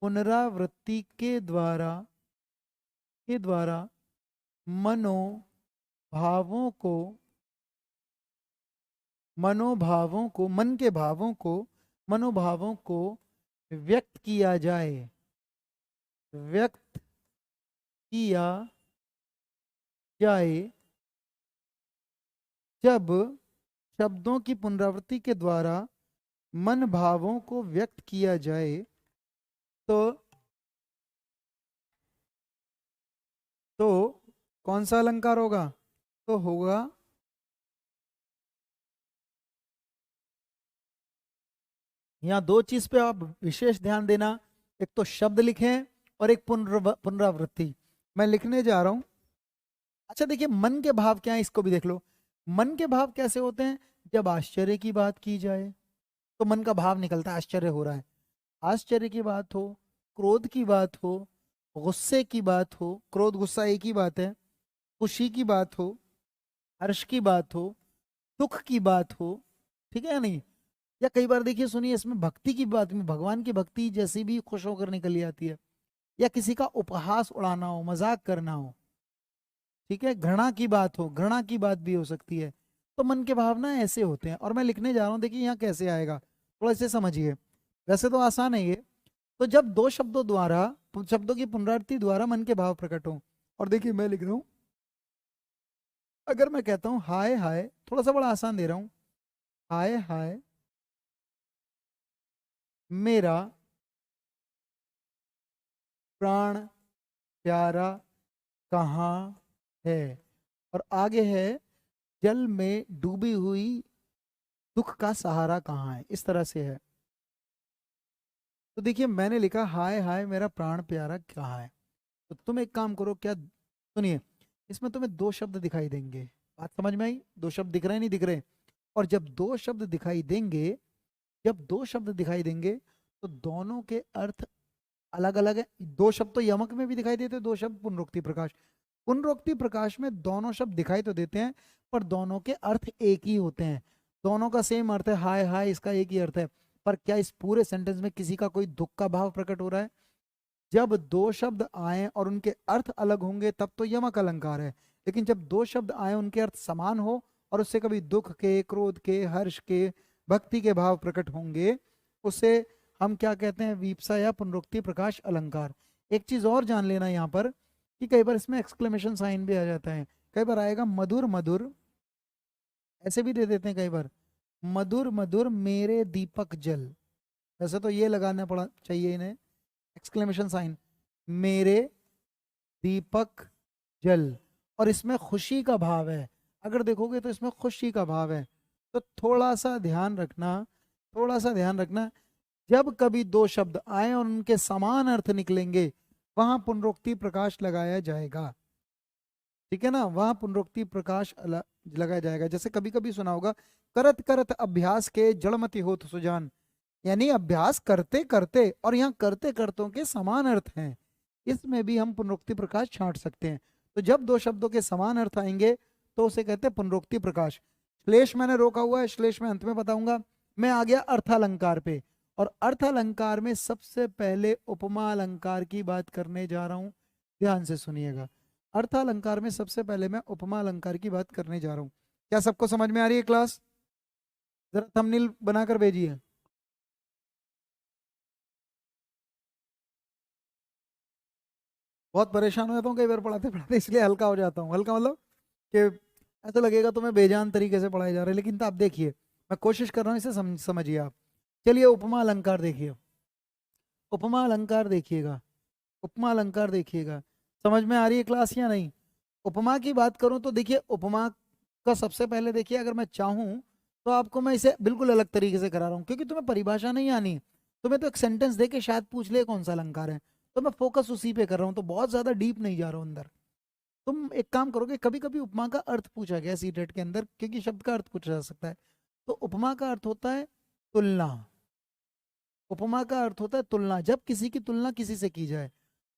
पुनरावृत्ति के द्वारा मनोभावों को मन के भावों को, मनोभावों को व्यक्त किया जाए, व्यक्त किया जाए, जब शब्दों की पुनरावृत्ति के द्वारा मन भावों को व्यक्त किया जाए, तो तो कौन सा अलंकार होगा, तो होगा, यहाँ दो चीज पे आप विशेष ध्यान देना, एक तो शब्द लिखें और एक पुनरावृत्ति। मैं लिखने जा रहा हूं। अच्छा देखिए, मन के भाव क्या है इसको भी देख लो। मन के भाव कैसे होते हैं, जब आश्चर्य की बात की जाए तो मन का भाव निकलता है, आश्चर्य हो रहा है। आश्चर्य की बात हो, क्रोध की बात हो, गुस्से की बात हो, क्रोध गुस्सा एक ही बात है, खुशी की बात हो, हर्ष की बात हो, दुख की बात हो, ठीक है या नहीं। या कई बार देखिए सुनिए, इसमें भक्ति की बात में, भगवान की भक्ति जैसी भी खुश होकर निकली आती है, या किसी का उपहास उड़ाना हो, मजाक करना हो, ठीक है, घृणा की बात हो, घृणा की बात भी हो सकती है। तो मन के भावना ऐसे होते हैं, और मैं लिखने जा रहा हूँ, देखिए यहाँ कैसे आएगा, थोड़ा इसे समझिए। वैसे तो आसान है ये। तो जब दो शब्दों द्वारा, शब्दों की पुनरावृत्ति द्वारा मन के भाव प्रकट हो, और देखिए मैं लिख रहा हूँ, अगर मैं कहता हूँ हाय हाय, थोड़ा सा बड़ा आसान दे रहा हूँ, हाय हाय मेरा प्राण प्यारा कहाँ है, और आगे है जल में डूबी हुई दुख का सहारा कहाँ है, इस तरह से है। तो देखिए मैंने लिखा हाय हाय मेरा प्राण प्यारा कहाँ है। तो तुम एक काम करो, क्या सुनिए, इसमें तुम्हें दो शब्द दिखाई देंगे। बात समझ में आई? दो शब्द दिख रहे हैं, नहीं दिख रहे? और जब दो शब्द दिखाई देंगे, जब दो शब्द दिखाई देंगे तो दोनों के अर्थ अलग अलग है। दो शब्द तो यमक में भी दिखाई देते हैं, दो शब्द पुनरुक्ति प्रकाश। पुनरुक्ति प्रकाश में दोनों शब्द दिखाई तो देते हैं पर दोनों के अर्थ एक ही होते हैं। दोनों का सेम अर्थ है, हाय हाय इसका एक ही अर्थ है। पर क्या इस पूरे सेंटेंस में किसी का कोई दुख का भाव प्रकट हो रहा है? जब दो शब्द आए और उनके अर्थ अलग होंगे तब तो यमक अलंकार है। लेकिन जब दो शब्द आए उनके अर्थ समान हो और उससे कभी दुख के, क्रोध के, हर्ष के, भक्ति के भाव प्रकट होंगे, उसे हम क्या कहते हैं? वीप्सा या पुनरुक्ति प्रकाश अलंकार। एक चीज और जान लेना यहाँ पर कि कई बार इसमें एक्सक्लेमेशन साइन भी आ जाता है। कई बार आएगा मधुर मधुर, ऐसे भी दे देते हैं कई बार, मधुर मधुर मेरे दीपक जल। वैसे तो ये लगाना पड़ा चाहिए इन्हें, एक्सक्लेमेशन साइन, मेरे दीपक जल। और इसमें खुशी का भाव है, अगर देखोगे तो इसमें खुशी का भाव है। तो थोड़ा सा ध्यान रखना, थोड़ा सा ध्यान रखना, जब कभी दो शब्द आए और उनके समान अर्थ निकलेंगे वहां पुनरुक्ति प्रकाश लगाया जाएगा। ठीक है ना, वहां पुनरुक्ति प्रकाश लगाया जाएगा। जैसे कभी कभी सुना होगा, करत करत अभ्यास के जड़मति होत सुजान, यानी अभ्यास करते करते, और यहाँ करते करतों के समान अर्थ हैं, इसमें भी हम पुनरुक्ति प्रकाश छांट सकते हैं। तो जब दो शब्दों के समान अर्थ आएंगे तो उसे कहते हैं पुनरुक्ति प्रकाश। श्लेष मैंने रोका हुआ है, श्लेष में अंत में बताऊंगा। मैं आ गया अर्थालंकार पे, और अर्थालंकार में सबसे पहले उपमा अलंकार की बात करने जा रहा हूं, ध्यान से सुनिएगा। अर्थालंकार में सबसे पहले मैं उपमा अलंकार की बात करने जा रहा हूं। क्या सबको समझ में आ रही है क्लास? जरा थंबनेल बनाकर भेजिए। बहुत परेशान हो जाता हूँ कई बार पढ़ाते पढ़ाते, इसलिए हल्का हो जाता हूँ। हल्का मतलब कि ऐसा लगेगा तुम्हें बेजान तरीके से पढ़ाए जा रहे हैं, लेकिन तो आप देखिए मैं कोशिश कर रहा हूँ, इसे समझिए आप। चलिए उपमा अलंकार देखिए, उपमा अलंकार देखिएगा, उपमा अलंकार देखिएगा। समझ में आ रही है क्लास या नहीं? उपमा की बात करूं तो देखिए, उपमा का सबसे पहले देखिए, अगर मैं चाहूं तो आपको मैं इसे बिल्कुल अलग तरीके से करा रहा हूं, क्योंकि तुम्हें परिभाषा नहीं आनी। तुम्हें तो एक सेंटेंस दे के शायद पूछ ले कौन सा अलंकार है, तो मैं फोकस उसी पे कर रहा हूँ, तो बहुत ज्यादा डीप नहीं जा रहा हूँ अंदर। तुम एक काम करोगे, कभी कभी उपमा का अर्थ पूछा गया सीटेट के अंदर, क्योंकि शब्द का अर्थ पूछा जा सकता है। तो उपमा का अर्थ होता है तुलना। उपमा का अर्थ होता है तुलना, जब किसी की तुलना किसी से की जाए।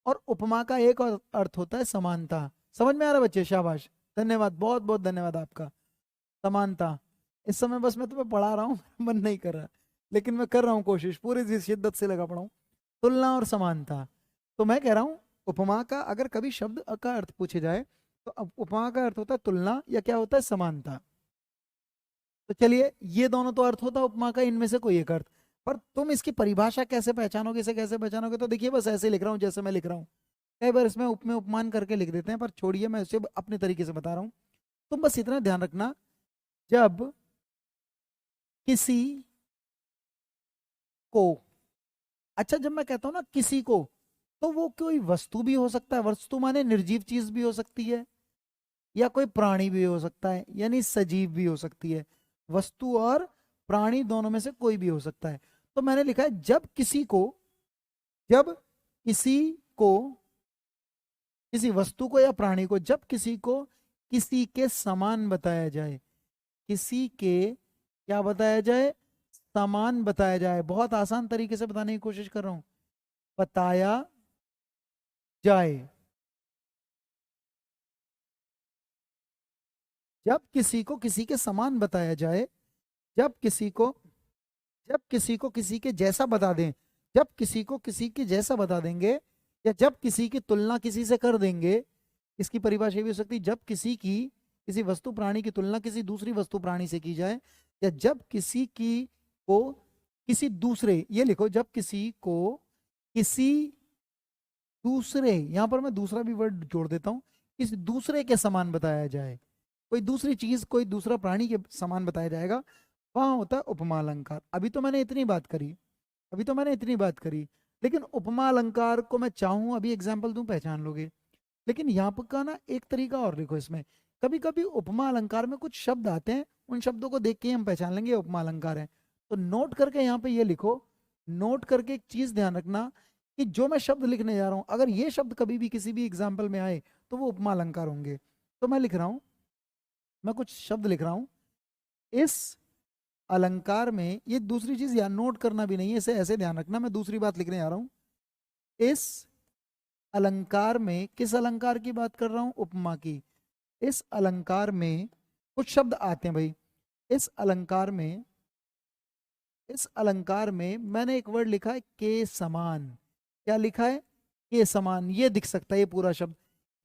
और उपमा का एक और अर्थ होता है समानता। समझ में आ रहा है बच्चे? शाबाश, धन्यवाद, बहुत बहुत धन्यवाद आपका। समानता। इस समय बस मैं तुम्हें पढ़ा रहा हूँ मन नहीं कर रहा, लेकिन मैं कर रहा हूँ कोशिश, पूरी शिद्दत से लगा पड़ा हूँ। तुलना और समानता। तो मैं कह रहा हूँ उपमा का अगर कभी शब्द का अर्थ पूछे जाए तो अब उपमा का अर्थ होता है तुलना, या क्या होता है? समानता। तो चलिए, ये दोनों तो अर्थ होता है उपमा का, इनमें से कोई एक अर्थ। पर तुम इसकी परिभाषा कैसे पहचानोगे, इसे कैसे पहचानोगे? तो देखिए बस ऐसे लिख रहा हूँ जैसे मैं लिख रहा हूँ। कई बार इसमें उपमेय उपमान करके लिख देते हैं, पर छोड़िए, मैं इसे अपने तरीके से बता रहा हूँ। तुम बस इतना ध्यान रखना, जब किसी को, अच्छा जब मैं कहता हूँ ना किसी को, तो वो कोई वस्तु भी हो सकता है, वस्तु माने निर्जीव चीज भी हो सकती है, या कोई प्राणी भी हो सकता है, यानी सजीव भी हो सकती है। वस्तु और प्राणी दोनों में से कोई भी हो सकता है। तो मैंने लिखा है जब किसी को, जब किसी को, किसी वस्तु को या प्राणी को, जब किसी को किसी के समान बताया जाए, किसी के क्या बताया जाए? समान बताया जाए। बहुत आसान तरीके से बताने की कोशिश कर रहा हूं, बताया जाए। जब किसी को किसी के समान बताया जाए, जब किसी को, जब किसी को किसी के जैसा बता दें, जब किसी को किसी के जैसा बता देंगे, या जब किसी की तुलना किसी से कर देंगे। इसकी परिभाषा भी हो सकती है, जब किसी की, किसी वस्तु प्राणी की तुलना किसी दूसरी वस्तु प्राणी से की जाए, या जब किसी की को किसी दूसरे, ये लिखो, जब किसी को किसी दूसरे, यहां पर मैं दूसरा भी वर्ड जोड़ देता हूं, किसी दूसरे के समान बताया जाए, कोई दूसरी चीज, कोई दूसरा प्राणी के समान बताया जाएगा, वहां होता है उपमा अलंकार। अभी तो मैंने इतनी बात करी, अभी तो मैंने इतनी बात करी, लेकिन उपमा अलंकार को मैं चाहूं अभी एग्जाम्पल दूं, पहचान लोगे। लेकिन यहाँ पर का ना एक तरीका और लिखो इसमें, कभी कभी उपमा अलंकार में कुछ शब्द आते हैं, उन शब्दों को देख के ही हम पहचान लेंगे उपमा अलंकार है। तो नोट करके यहाँ पे ये लिखो, नोट करके एक चीज ध्यान रखना कि जो मैं शब्द लिखने जा रहा हूं, अगर ये शब्द कभी भी किसी भी एग्जाम्पल में आए तो वो उपमा अलंकार होंगे। तो मैं लिख रहा हूं, मैं कुछ शब्द लिख रहा हूं, इस अलंकार में, ये दूसरी चीज यार नोट करना भी नहीं है, इसे ऐसे ध्यान रखना, मैं दूसरी बात लिखने जा रहा हूं। इस अलंकार में, किस अलंकार की बात कर रहा हूं? उपमा की। इस अलंकार में कुछ शब्द आते हैं भाई। इस अलंकार में, इस अलंकार में मैंने एक वर्ड लिखा है के समान। क्या लिखा है? के समान। ये दिख सकता है ये पूरा शब्द।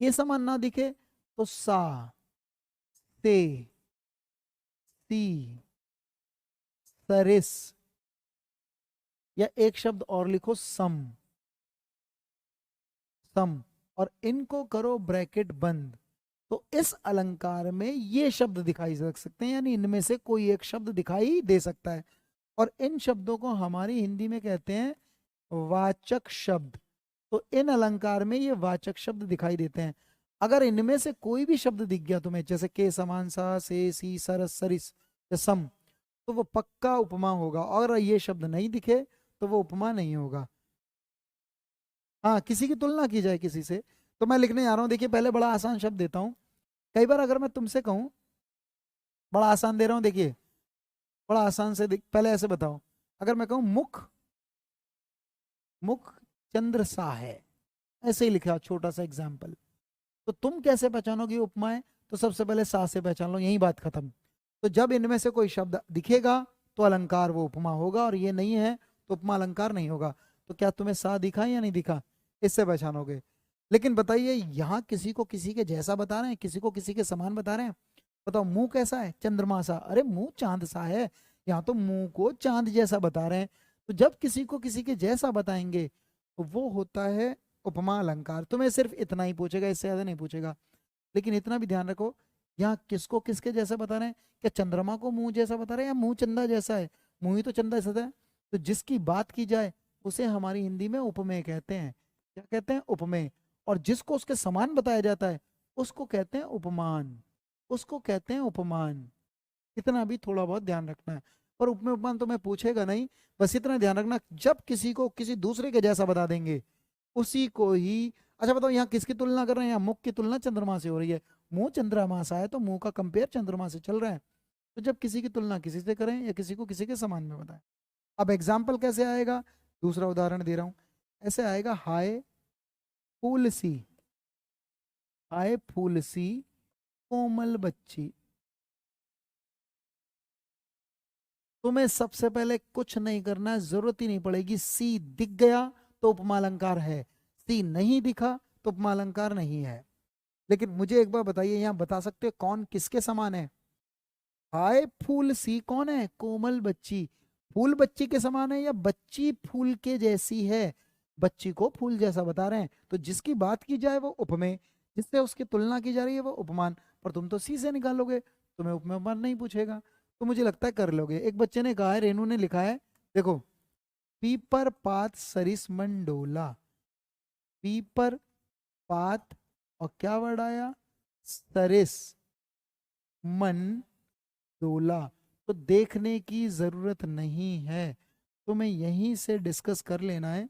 के समान ना दिखे तो सा, से, सी, सरिस, या एक शब्द और लिखो सम, सम, और इनको करो ब्रैकेट बंद। तो इस अलंकार में ये शब्द दिखाई दे सकते हैं, यानी इनमें से कोई एक शब्द दिखाई दे सकता है। और इन शब्दों को हमारी हिंदी में कहते हैं वाचक शब्द। तो इन अलंकार में ये वाचक शब्द दिखाई देते हैं। अगर इनमें से कोई भी शब्द दिख गया तुम्हें, जैसे के समान, सा, से, सी, सरस, सरिस या सम, तो वो पक्का उपमा होगा। और ये शब्द नहीं दिखे तो वो उपमा नहीं होगा। हाँ, किसी की तुलना की जाए किसी से, तो मैं लिखने जा रहा हूँ। देखिए पहले बड़ा आसान शब्द देता हूँ। कई बार अगर मैं तुमसे कहूँ, बड़ा आसान दे रहा हूँ, देखिए बड़ा आसान से पहले ऐसे बताओ। अगर मैं कहूँ मुख, मुख चंद्र सा है, ऐसे ही लिखा छोटा सा एग्जाम्पल, तो तुम कैसे पहचानोगे उपमा है? तो सबसे पहले सा से पहचान लो, यही बात खत्म। तो जब इनमें से कोई शब्द दिखेगा तो अलंकार वो उपमा होगा, और ये नहीं है तो उपमा अलंकार नहीं होगा। तो क्या तुम्हें सा दिखा या नहीं दिखा? इससे पहचानोगे। लेकिन बताइए, यहाँ किसी को किसी के जैसा बता रहे हैं, किसी को किसी के समान बता रहे हैं। बताओ मुंह कैसा है? चंद्रमा सा। अरे मुंह चांद सा है, यहाँ तो मुंह को चांद जैसा बता रहे हैं। तो जब किसी को किसी के जैसा बताएंगे तो वो होता है उपमा अलंकार। तुम्हें सिर्फ इतना ही पूछेगा, इससे ज्यादा नहीं पूछेगा। लेकिन इतना भी ध्यान रखो, यहाँ किसको किसके जैसा बता रहे हैं? क्या चंद्रमा को मुंह जैसा बता रहे हैं, या मुंह चंदा जैसा है? मुंह ही तो चंदा जैसा है। तो जिसकी बात की जाए उसे हमारी हिंदी में उपमेय कहते हैं। क्या कहते हैं? उपमेय। और जिसको उसके समान बताया जाता है उसको कहते हैं उपमान, उसको कहते हैं उपमान। इतना भी थोड़ा बहुत ध्यान रखना है। पर उपमेय उपमान तो मैं पूछेगा नहीं, बस इतना ध्यान रखना, जब किसी को किसी दूसरे के जैसा बता देंगे उसी को ही। अच्छा बताओ, यहाँ किसकी तुलना कर रहे हैं? यहाँ मुख की तुलना चंद्रमा से हो रही है। मुंह चंद्रमा सा है तो मुंह का कंपेयर चंद्रमा से चल रहा है। तो जब किसी की तुलना किसी से करें या किसी को किसी के समान में बताएं। अब एग्जाम्पल कैसे आएगा? दूसरा उदाहरण दे रहा हूं, ऐसे आएगा, हाय फूल सी, हाय फूल सी कोमल बच्ची। तुम्हें सबसे पहले कुछ नहीं करना है, जरूरत ही नहीं पड़ेगी। सी दिख गया तो उपमा अलंकार है, सी नहीं दिखा तो उपमा अलंकार नहीं है। लेकिन मुझे एक बार बताइए, यहाँ बता सकते हो कौन किसके समान है? हाय फूल सी कौन है? कोमल बच्ची। फूल बच्ची के समान है या बच्ची फूल के जैसी है? बच्ची को फूल जैसा बता रहे हैं। तो जिसकी बात की जाए वो उपमेय, जिससे उसकी तुलना की जा रही है वो उपमान। पर तुम तो सी से निकालोगे, तुम्हें उपमेय उपमान नहीं पूछेगा। तो मुझे लगता है कर लोगे। एक बच्चे ने कहा है, रेनू ने लिखा है, देखो, पीपर पात सरिस मंडोला। पीपर पात, और क्या वर्ड आया? सरिस मन डोला। तो देखने की जरूरत नहीं है, तुम्हें यहीं से डिस्कस कर लेना है।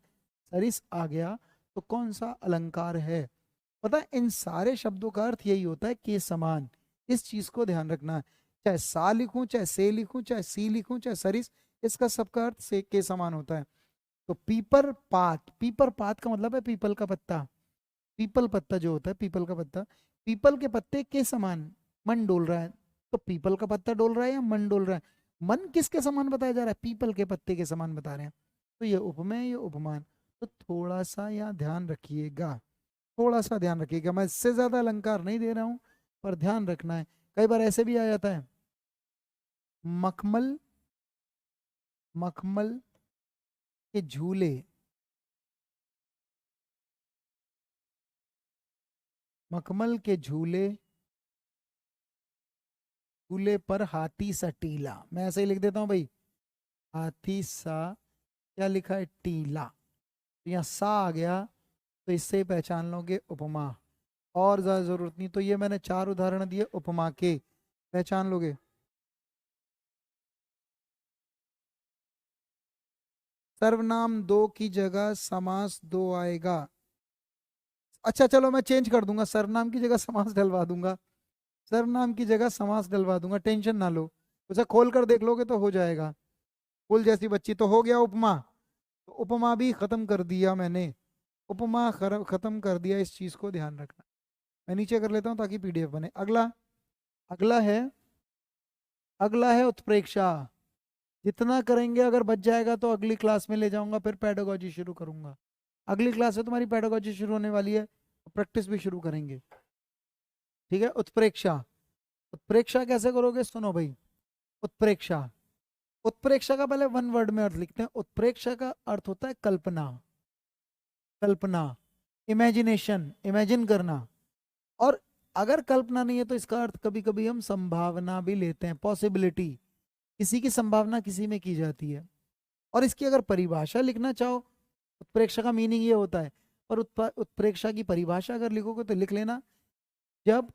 सरिस आ गया तो कौन सा अलंकार है? पता है, इन सारे शब्दों का अर्थ यही होता है के समान। इस चीज को ध्यान रखना है। चाहे सा लिखूं, चाहे से लिखूं, चाहे सी लिखूं, चाहे सरिस, इसका सबका अर्थ से के समान होता है। तो पीपर पात, पीपर पात का मतलब है पीपल का पत्ता। पीपल पत्ता जो होता है, पीपल का पत्ता, पीपल के पत्ते के समान मन डोल रहा है। तो पीपल का पत्ता डोल रहा है या मन डोल रहा है? मन किसके समान बताया जा रहा है? पीपल के पत्ते के समान बता रहे हैं। तो ये उपमेय, ये उपमान। तो थोड़ा सा यहाँ ध्यान रखिएगा, थोड़ा सा ध्यान रखिएगा। मैं इससे ज्यादा अलंकार नहीं दे रहा हूँ, पर ध्यान रखना है। कई बार ऐसे भी आ जाता है, मखमल, मखमल के झूले, मखमल के झूले, झूले पर हाथी सा टीला। मैं ऐसे ही लिख देता हूँ भाई, हाथी सा, क्या लिखा है? टीला। तो यहाँ सा आ गया, तो इससे ही पहचान लोगे उपमा। और ज्यादा जरूरत नहीं। तो ये मैंने 4 उदाहरण दिए उपमा के, पहचान लोगे। सर्वनाम दो की जगह समास दो आएगा। अच्छा चलो मैं चेंज कर दूंगा, सर्वनाम की जगह समास डलवा दूंगा, सर्वनाम की जगह समास डलवा दूंगा, टेंशन ना लो। उसे खोल कर देख लोगे तो हो जाएगा। फूल जैसी बच्ची तो हो गया उपमा। तो उपमा भी खत्म कर दिया मैंने, उपमा खत्म कर दिया। इस चीज को ध्यान रखना। मैं नीचे कर लेता हूँ ताकि पीडीएफ बने। अगला, अगला है, अगला है उत्प्रेक्षा। जितना करेंगे अगर बच जाएगा तो अगली क्लास में ले जाऊंगा, फिर पेडागोजी शुरू करूंगा। अगली क्लास से तुम्हारी पेडागोजी शुरू होने वाली है, प्रैक्टिस भी शुरू करेंगे। ठीक है। उत्प्रेक्षा, उत्प्रेक्षा कैसे करोगे सुनो भाई। उत्प्रेक्षा, उत्प्रेक्षा का पहले वन वर्ड में अर्थ लिखते हैं। उत्प्रेक्षा का अर्थ होता है कल्पना, कल्पना, इमेजिनेशन, इमेजिन करना। और अगर कल्पना नहीं है तो इसका अर्थ कभी कभी हम संभावना भी लेते हैं, पॉसिबिलिटी। किसी की संभावना किसी में की जाती है। और इसकी अगर परिभाषा लिखना चाहो, उत्प्रेक्षा का मीनिंग ये होता है, पर उत्प्रेक्षा की परिभाषा अगर लिखोगे तो लिख लेना, जब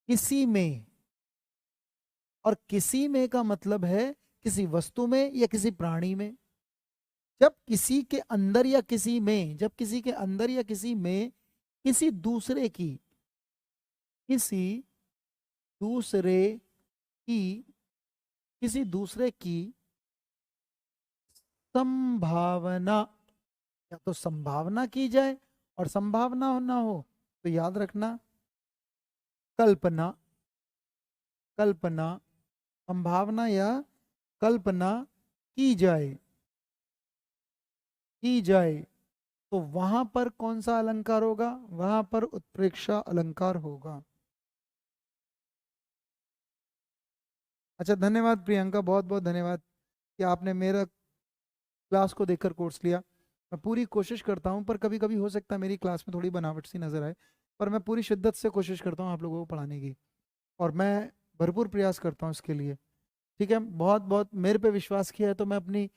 किसी में, और किसी में का मतलब है किसी वस्तु में या किसी प्राणी में। जब किसी के अंदर या किसी में, जब किसी के अंदर या किसी में किसी दूसरे की, किसी दूसरे की, किसी दूसरे की संभावना, या तो संभावना की जाए और संभावना ना हो तो याद रखना कल्पना, कल्पना, संभावना या कल्पना की जाए, की जाए, तो वहां पर कौन सा अलंकार होगा, वहां पर उत्प्रेक्षा अलंकार होगा। अच्छा धन्यवाद प्रियंका, बहुत बहुत धन्यवाद कि आपने मेरा क्लास को देखकर कोर्स लिया। मैं पूरी कोशिश करता हूँ, पर कभी कभी हो सकता है मेरी क्लास में थोड़ी बनावट सी नजर आए, पर मैं पूरी शिद्दत से कोशिश करता हूँ आप लोगों को पढ़ाने की, और मैं भरपूर प्रयास करता हूँ इसके लिए। ठीक है। बहुत बहुत मेरे पे विश्वास किया है तो मैं अपनी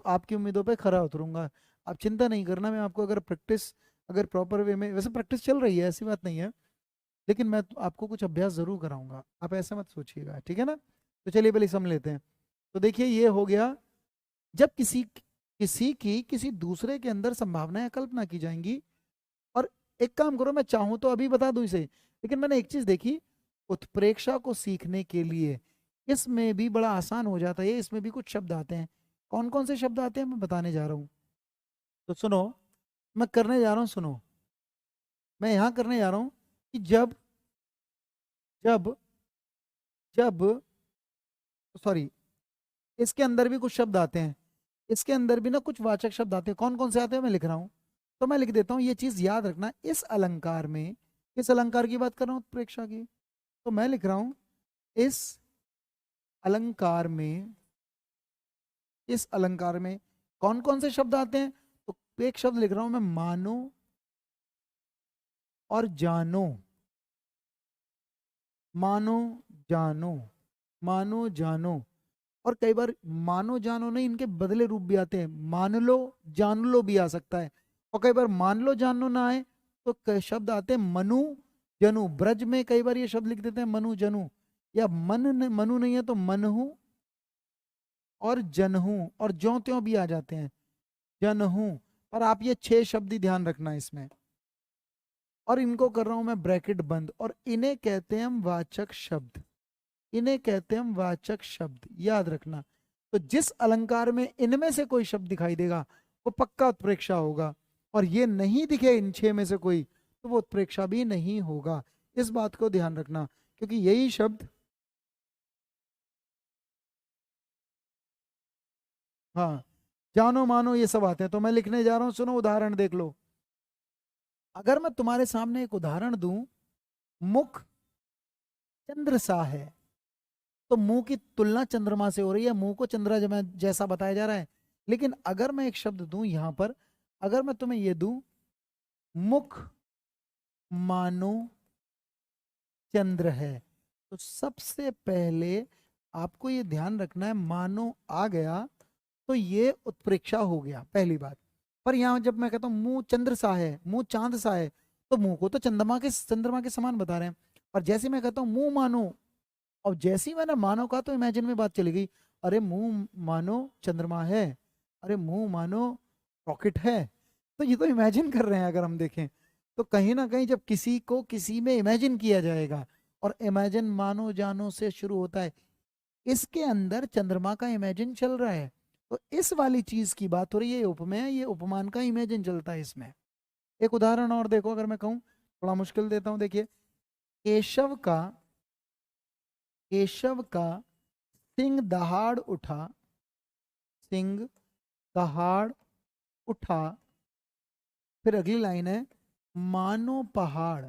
आपकी उम्मीदों पे खरा उतरूंगा। आप चिंता नहीं करना, मैं आपको अगर प्रैक्टिस, अगर प्रॉपर वे में, वैसे प्रैक्टिस चल रही है ऐसी बात नहीं है, लेकिन मैं आपको कुछ अभ्यास जरूर कराऊंगा, आप ऐसा मत सोचिएगा। ठीक है ना। तो चलिए पहले समझ लेते हैं। तो देखिए ये हो गया, जब किसी, किसी की किसी दूसरे के अंदर संभावना या कल्पना की जाएंगी। और एक काम करो, मैं चाहूं तो अभी बता दूं इसे, लेकिन मैंने एक चीज देखी, उत्प्रेक्षा को सीखने के लिए इसमें भी बड़ा आसान हो जाता है। इसमें भी कुछ शब्द आते हैं। कौन कौन से शब्द आते हैं मैं बताने जा रहा हूं। तो सुनो, मैं करने जा रहा हूं, सुनो, मैं यहां करने जा रहा हूं कि जब, जब, जब, सॉरी, इसके अंदर भी कुछ शब्द आते हैं, इसके अंदर भी ना कुछ वाचक शब्द आते हैं। कौन कौन से आते हैं मैं लिख रहा हूं, तो मैं लिख देता हूं। ये चीज याद रखना, इस अलंकार में, किस अलंकार की बात कर रहा हूं, उत्प्रेक्षा की। तो मैं लिख रहा हूं इस अलंकार में, इस अलंकार में कौन कौन से शब्द आते हैं। तो एक शब्द लिख रहा हूं मैं, मानो और जानो, मानो, जानो, मानो जानो। और कई बार मानो जानो नहीं, इनके बदले रूप भी आते हैं, मान लो जान लो भी आ सकता है। और कई बार मान लो जानो ना आए तो शब्द आते हैं मनु जनु। ब्रज में कई बार ये शब्द लिख देते हैं मनु जनु, या मनु नहीं है तो मनहु और जनहू, और ज्यों त्यों भी आ जाते हैं, जनहू। पर आप ये 6 शब्द ही ध्यान रखना इसमें, और इनको कर रहा हूं मैं ब्रैकेट बंद, और इन्हें कहते हैं हम वाचक शब्द, इन्हें कहते हैं हम वाचक शब्द, याद रखना। तो जिस अलंकार में इनमें से कोई शब्द दिखाई देगा वो पक्का उत्प्रेक्षा होगा, और ये नहीं दिखे इन 6 में से कोई तो वो उत्प्रेक्षा भी नहीं होगा। इस बात को ध्यान रखना, क्योंकि यही शब्द, हाँ, जानो मानो ये सब आते हैं। तो मैं लिखने जा रहा हूं, सुनो उदाहरण देख लो। अगर मैं तुम्हारे सामने एक उदाहरण दूं, मुख चंद्र सा है, तो मुंह की तुलना चंद्रमा से हो रही है, मुंह को चंद्रमा जैसा बताया जा रहा है। लेकिन अगर मैं एक शब्द दूं यहां पर, अगर मैं तुम्हें ये दूं, मुख मानो चंद्र है, तो सबसे पहले आपको ये ध्यान रखना है, मानो आ गया तो ये उत्प्रेक्षा हो गया, पहली बात। पर यहां जब मैं कहता हूं मुंह चंद्र सा है, मुंह चांद सा है, तो मुंह को तो चंद्रमा के समान बता रहे हैं। और जैसे मैं कहता हूँ मुंह मानो, और जैसे ही मैंने मानो कहा तो इमेजिन में बात चली गई। अरे मुंह मानो चंद्रमा है, अरे मुंह मानो रॉकेट है। तो ये तो इमेजिन कर रहे हैं अगर हम देखें। तो कहीं ना कहीं जब किसी को किसी में इमेजिन किया जाएगा, और इमेजिन मानो जानो से शुरू होता है, इसके अंदर चंद्रमा का इमेजिन चल रहा है। तो इस वाली चीज की बात हो रही है, ये उपमेय है, ये उपमान का इमेजिन चलता है इसमें। एक उदाहरण और देखो, अगर मैं कहूँ, थोड़ा मुश्किल देता हूं, देखिए। केशव का सिंह दहाड़ उठा, सिंह दहाड़ उठा। फिर अगली लाइन है, मानो पहाड़,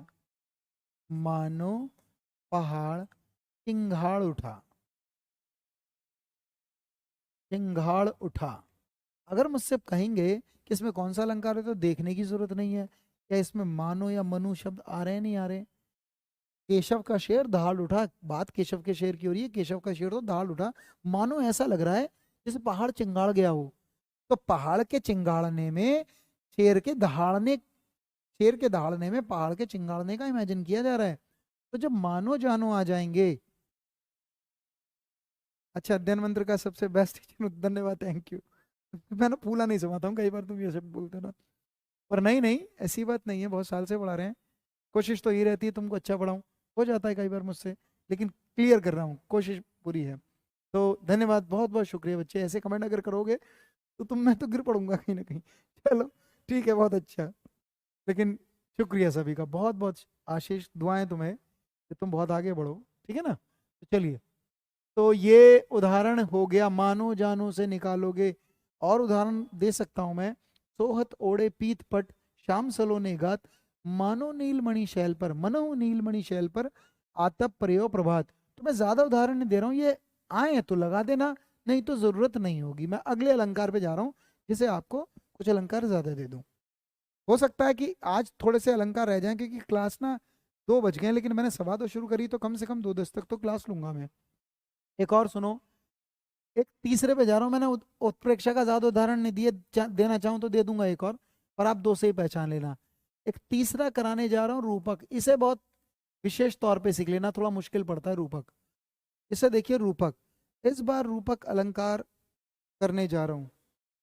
मानो पहाड़ चिंगाड़ उठा, चिंगाड़ उठा। अगर मुझसे कहेंगे कि इसमें कौन सा अलंकार है, तो देखने की जरूरत नहीं है क्या इसमें मानो या मनु शब्द आ रहे हैं नहीं आ रहे। केशव का शेर दहाड़ उठा, बात केशव के शेर की हो रही है, केशव का शेर तो दहाड़ उठा। मानो ऐसा लग रहा है जैसे पहाड़ चिंगाड़ गया हो। तो पहाड़ के चिंगाड़ने में, शेर के दहाड़ने शेर के दहाड़ने में पहाड़ के चिंगाड़ने का इमेजिन किया जा रहा है। तो जब मानो जानो आ जाएंगे। अच्छा, अध्ययन मंत्र का सबसे बेस्ट टीचर, धन्यवाद, थैंक यू। मैं ना फूला नहीं समाता हूँ, कई बार तुम ये सब बोलते हो ना। पर नहीं नहीं, ऐसी बात नहीं है, बहुत साल से पढ़ा रहे हैं। कोशिश तो ये रहती है तुमको अच्छा पढ़ाऊँ, हो जाता है कई बार मुझसे, लेकिन क्लियर कर रहा हूँ, कोशिश पूरी है। तो धन्यवाद, बहुत बहुत शुक्रिया बच्चे, ऐसे कमेंट अगर करोगे तो मैं तो गिर पड़ूंगा कहीं ना कहीं। चलो ठीक है, बहुत अच्छा। लेकिन शुक्रिया सभी का, बहुत बहुत आशीष, दुआएं तुम्हें कि तुम बहुत आगे बढ़ो, ठीक है ना। तो चलिए, तो ये उदाहरण हो गया, मानो जानो से निकालोगे। और उदाहरण दे सकता हूं मैं। सोहत ओढ़े पीत पट, श्याम सलोने गात, मानो नीलमणि शैल पर, मनो नीलमणि शैल पर, आतप प्रयो प्रभात। तो मैं ज्यादा उदाहरण नहीं दे रहा हूँ, ये आए तो लगा देना, नहीं तो जरूरत नहीं होगी। मैं अगले अलंकार पे जा रहा हूँ, जिसे आपको कुछ अलंकार ज्यादा दे दूं। हो सकता है कि आज थोड़े से अलंकार रह जाएं, क्योंकि क्लास ना 2 बज गए हैं, लेकिन मैंने 2:15 शुरू करी, तो कम से कम 2:10 तक तो क्लास लूंगा मैं। एक और सुनो, एक तीसरे पे जा रहा हूँ। मैंने उत्प्रेक्षा का ज्यादा उदाहरण नहीं दिए, देना चाहूँ तो दे दूंगा एक और, पर आप 2 से ही पहचान लेना। एक तीसरा कराने जा रहा हूँ, रूपक। इसे बहुत विशेष तौर पे सीख लेना, थोड़ा मुश्किल पड़ता है रूपक। इसे देखिए, रूपक। इस बार रूपक अलंकार करने जा रहा हूँ,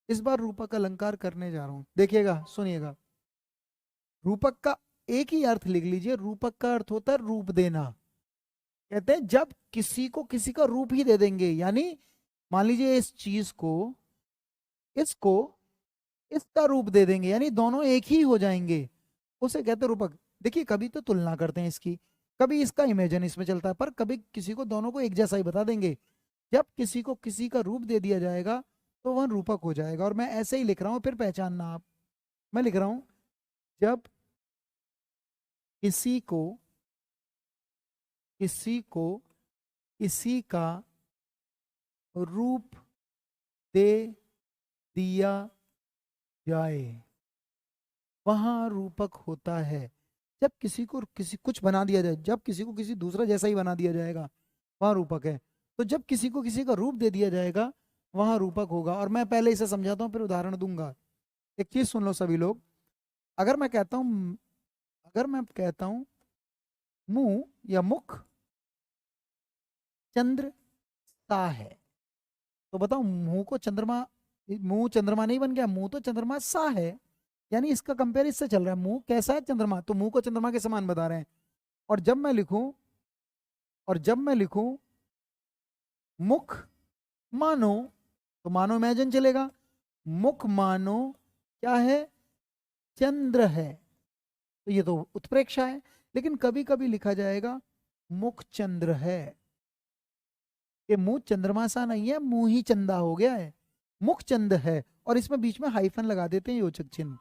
इस बार रूपक अलंकार करने जा रहा हूँ, देखिएगा, सुनिएगा। रूपक का एक ही अर्थ लिख लीजिए, रूपक का अर्थ होता है रूप देना। कहते हैं जब किसी को किसी का रूप ही दे देंगे, यानी मान लीजिए इस चीज को, इसको इसका रूप दे देंगे, यानी दोनों एक ही हो जाएंगे, उसे कहते हैं रूपक। देखिए, कभी तो तुलना करते हैं इसकी, कभी इसका इमेजन इसमें चलता है, पर कभी किसी को दोनों को एक जैसा ही बता देंगे। जब किसी को किसी का रूप दे दिया जाएगा तो वह रूपक हो जाएगा। और मैं ऐसे ही लिख रहा हूं, फिर पहचानना आप। मैं लिख रहा हूं, जब किसी को किसी को किसी का रूप दे दिया जाए, वहां रूपक होता है। जब किसी को किसी कुछ बना दिया जाए, जब किसी को किसी दूसरा जैसा ही बना दिया जाएगा, वहां रूपक है। तो जब किसी को किसी का रूप दे दिया जाएगा, वहां रूपक होगा। और मैं पहले इसे समझाता हूँ, फिर उदाहरण दूंगा। एक चीज सुन लो सभी लोग। अगर मैं कहता हूं अगर मैं कहता हूं मुंह या मुख चंद्र सा है, तो बताओ, मुंह चंद्रमा नहीं बन गया, मुंह तो चंद्रमा सा है। यानी इसका कंपेयर इससे चल रहा है, मुंह कैसा है, चंद्रमा, तो मुंह को चंद्रमा के समान बता रहे हैं। और जब मैं लिखूं मुख मानो, तो मानो इमेजिन चलेगा। मुख मानो क्या है, चंद्र है, तो ये तो उत्प्रेक्षा है। लेकिन कभी कभी लिखा जाएगा मुख चंद्र है, ये मुंह चंद्रमा सा नहीं है, मुंह ही चंदा हो गया है, मुख चंद है। और इसमें बीच में हाइफन लगा देते हैं, योजक चिन्ह।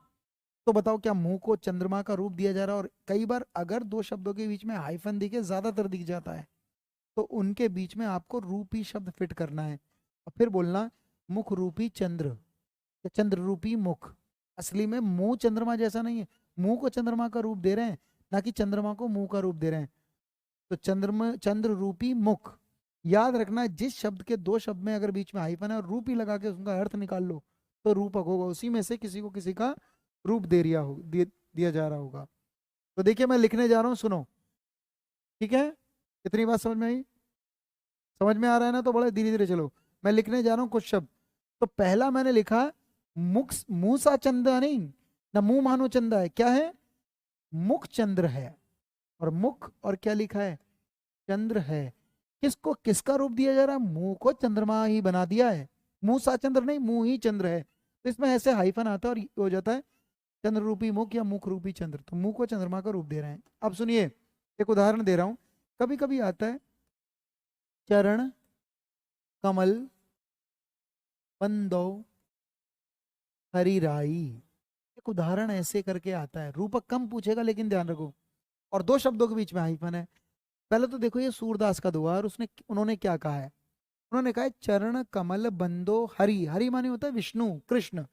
तो बताओ, क्या मुंह को चंद्रमा का रूप दिया जा रहा है? और कई बार अगर 2 शब्दों के बीच में हाइफन दिखे, ज्यादातर दिख जाता है, तो उनके बीच में आपको रूपी शब्द फिट करना है। और फिर बोलना मुख रूपी चंद्र, या चंद्र रूपी मुख। असली में मुंह चंद्रमा जैसा नहीं है, मुंह को चंद्रमा का रूप दे रहे हैं, ना कि चंद्रमा को मुंह का रूप दे रहे हैं। तो चंद्र रूपी मुख। याद रखना, जिस शब्द के 2 शब्द में अगर बीच में हाइफन है और रूपी लगा के उसका अर्थ निकाल लो, तो रूपक होगा। उसी में से किसी को किसी का रूप दिया जा रहा होगा। तो देखिए मैं लिखने जा रहा हूँ, सुनो, ठीक है? इतनी बात समझ में आई? समझ में आ रहा है ना? तो बड़ा धीरे धीरे चलो। मैं लिखने जा रहा हूँ कुछ शब्द। तो पहला मैंने लिखा मुख, मुंह सा चंदा नहीं ना, मुंह मानो चंदा है, क्या है? मुख चंद्र है। और मुख और क्या लिखा है? चंद्र है। किसको किसका रूप दिया जा रहा है? मुंह को चंद्रमा ही बना दिया है। मुंह सा चंद्र नहीं, मुंह ही चंद्र है। तो इसमें ऐसे हाइफन आता है और ये हो जाता है चंद्र रूपी मुख या मुख रूपी चंद्र। तो मुंह को चंद्रमा का रूप दे रहे हैं। अब सुनिए, एक उदाहरण दे रहा हूं। कभी कभी आता है चरण कमल बंदो हरिराई। एक उदाहरण ऐसे करके आता है, रूपक कम पूछेगा लेकिन ध्यान रखो। और दो शब्दों के बीच में हाइफन है। पहले तो देखो ये सूरदास का दुआ, और उसने उन्होंने क्या कहा है? उन्होंने कहा है चरण कमल बंदो हरि। हरि माने होता है विष्णु, कृष्ण।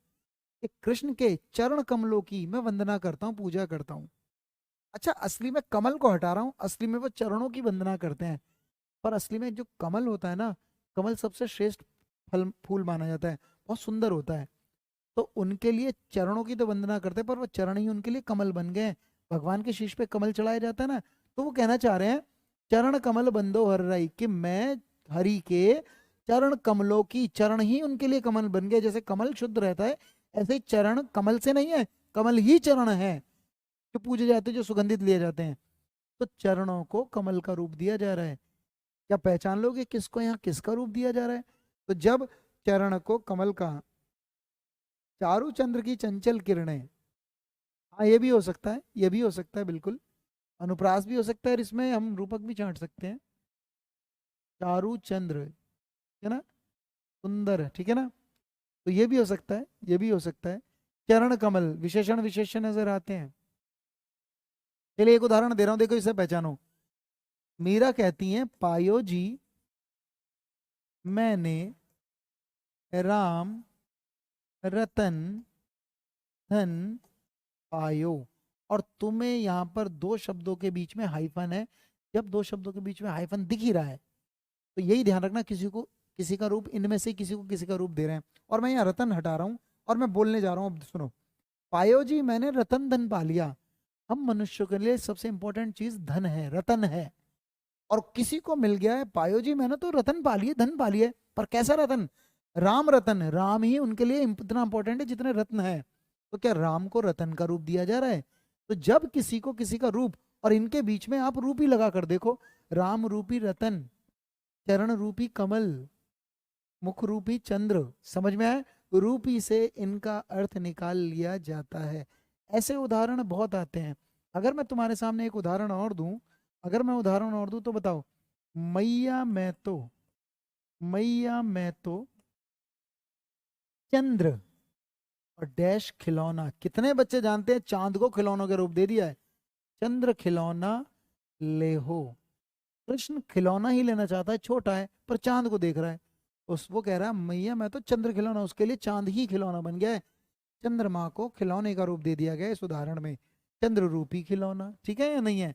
ये कृष्ण के चरण कमलों की मैं वंदना करता हूँ, पूजा करता हूँ। अच्छा, असली में कमल को हटा रहा हूँ, असली में वो चरणों की वंदना करते हैं। पर असली में जो कमल होता है ना, कमल सबसे श्रेष्ठ फल फूल माना जाता है, बहुत सुंदर होता है। तो उनके लिए चरणों की तो वंदना करते हैं, पर वो चरण ही उनके लिए कमल बन गए हैं। भगवान के शीश पे कमल चढ़ाया जाता है ना, तो वो कहना चाह रहे हैं चरण कमल बंदो हर राई, कि मैं हरि के चरण कमलों की, चरण ही उनके लिए कमल बन गए। जैसे कमल शुद्ध रहता है, ऐसे ही चरण कमल से नहीं है, कमल ही चरण है जो पूजे जाते हैं, जो सुगंधित लिए जाते हैं। तो चरणों को कमल का रूप दिया जा रहा है। क्या पहचान लोगे किसको यहाँ किसका रूप दिया जा रहा है? तो जब चरण को कमल का, चारु चंद्र की चंचल किरणें, हाँ ये भी हो सकता है, ये भी हो सकता है बिल्कुल। अनुप्रास भी हो सकता है, और इसमें हम रूपक भी छांट सकते हैं। चारु चंद्र, है ना, सुंदर, ठीक है ना? तो ये भी हो सकता है, ये भी हो सकता है। चरण कमल, विशेषण विशेषण नजर आते हैं। चलिए एक उदाहरण दे रहा हूं, देखो इसे पहचानो। मीरा कहती हैं पायो जी मैंने राम रतन धन पायो। और तुम्हें यहाँ पर दो शब्दों के बीच में हाइफन है। जब दो शब्दों के बीच में हाइफन दिख ही रहा है, तो यही ध्यान रखना, किसी को किसी का रूप, इनमें से किसी को किसी का रूप दे रहे हैं। और मैं यहाँ रतन हटा रहा हूँ और मैं बोलने जा रहा हूँ, अब सुनो। पायो जी मैंने रतन धन पा लिया। हम मनुष्यों के लिए सबसे इंपॉर्टेंट चीज धन है, रतन है। और किसी को मिल गया है पायो जी मैंने तो रतन पा लिए, धन पा लिए, पर कैसा रतन? राम रतन। राम ही उनके लिए इतना इंपॉर्टेंट है जितने रत्न है। तो क्या राम को रतन का रूप दिया जा रहा है? तो जब किसी को किसी का रूप, और इनके बीच में आप रूप ही लगा कर देखो, राम रूपी रतन, चरण रूपी कमल, मुख रूपी चंद्र, समझ में आए? रूपी से इनका अर्थ निकाल लिया जाता है। ऐसे उदाहरण बहुत आते हैं। अगर मैं तुम्हारे सामने एक उदाहरण और दूं, अगर मैं उदाहरण और दूं तो बताओ, मैया मैं तो, मैया मैं तो चंद्र और डैश खिलौना। कितने बच्चे जानते हैं चांद को खिलौनों के रूप दे दिया है? चंद्र खिलौना ले हो। कृष्ण खिलौना ही लेना चाहता है, छोटा है पर चांद को देख रहा है। उस वो कह रहा है मैया मैं तो चंद्र खिलौना, उसके लिए चांद ही खिलौना बन गया है। चंद्रमा को खिलौने का रूप दे दिया गया इस उदाहरण में, चंद्र रूपी खिलौना। ठीक है या नहीं है?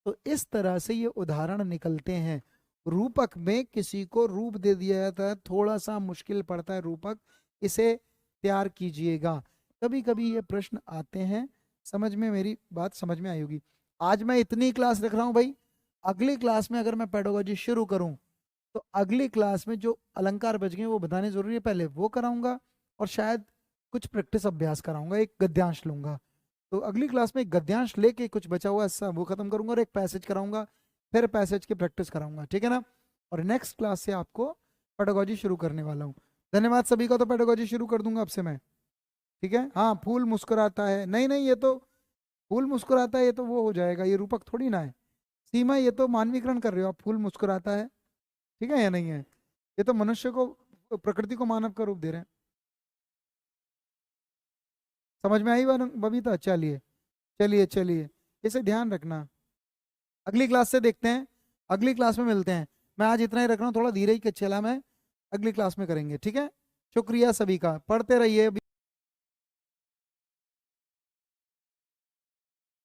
तो इस तरह से ये उदाहरण निकलते हैं। रूपक में किसी को रूप दे दिया जाता है, थोड़ा सा मुश्किल पड़ता है रूपक, इसे तैयार कीजिएगा। कभी कभी ये प्रश्न आते हैं, समझ में, मेरी बात समझ में आई होगी। आज मैं इतनी क्लास रख रहा हूँ भाई। अगली क्लास में अगर मैं पेडागोजी शुरू करूँ, तो अगली क्लास में जो अलंकार बच गए वो बताने जरूरी है, पहले वो कराऊंगा, और शायद कुछ प्रैक्टिस अभ्यास कराऊंगा, एक गद्यांश लूंगा। तो अगली क्लास में एक गद्यांश लेके कुछ बचा हुआ हिस्सा वो खत्म करूंगा, और एक पैसेज कराऊंगा, फिर पैसेज की प्रैक्टिस कराऊंगा, ठीक है ना? और नेक्स्ट क्लास से आपको पेडागोजी शुरू करने वाला हूँ। धन्यवाद सभी का। तो पेडागोजी शुरू कर दूंगा आपसे मैं, ठीक है? हाँ, फूल मुस्कुराता है, नहीं नहीं, ये तो फूल मुस्कुराता है, ये तो वो हो जाएगा, ये रूपक थोड़ी ना है। सीमा, ये तो मानवीकरण कर रहे हो आप, फूल मुस्कुराता है, ठीक है या नहीं है? ये तो मनुष्य को, प्रकृति को मानव का रूप दे रहे हैं। समझ में आई बबीता? चलिए चलिए चलिए, इसे ध्यान रखना। अगली क्लास से देखते हैं, अगली क्लास में मिलते हैं। मैं आज इतना ही रख रहा हूँ, थोड़ा धीरे ही चला मैं, अगली क्लास में करेंगे, ठीक है? शुक्रिया सभी का, पढ़ते रहिए।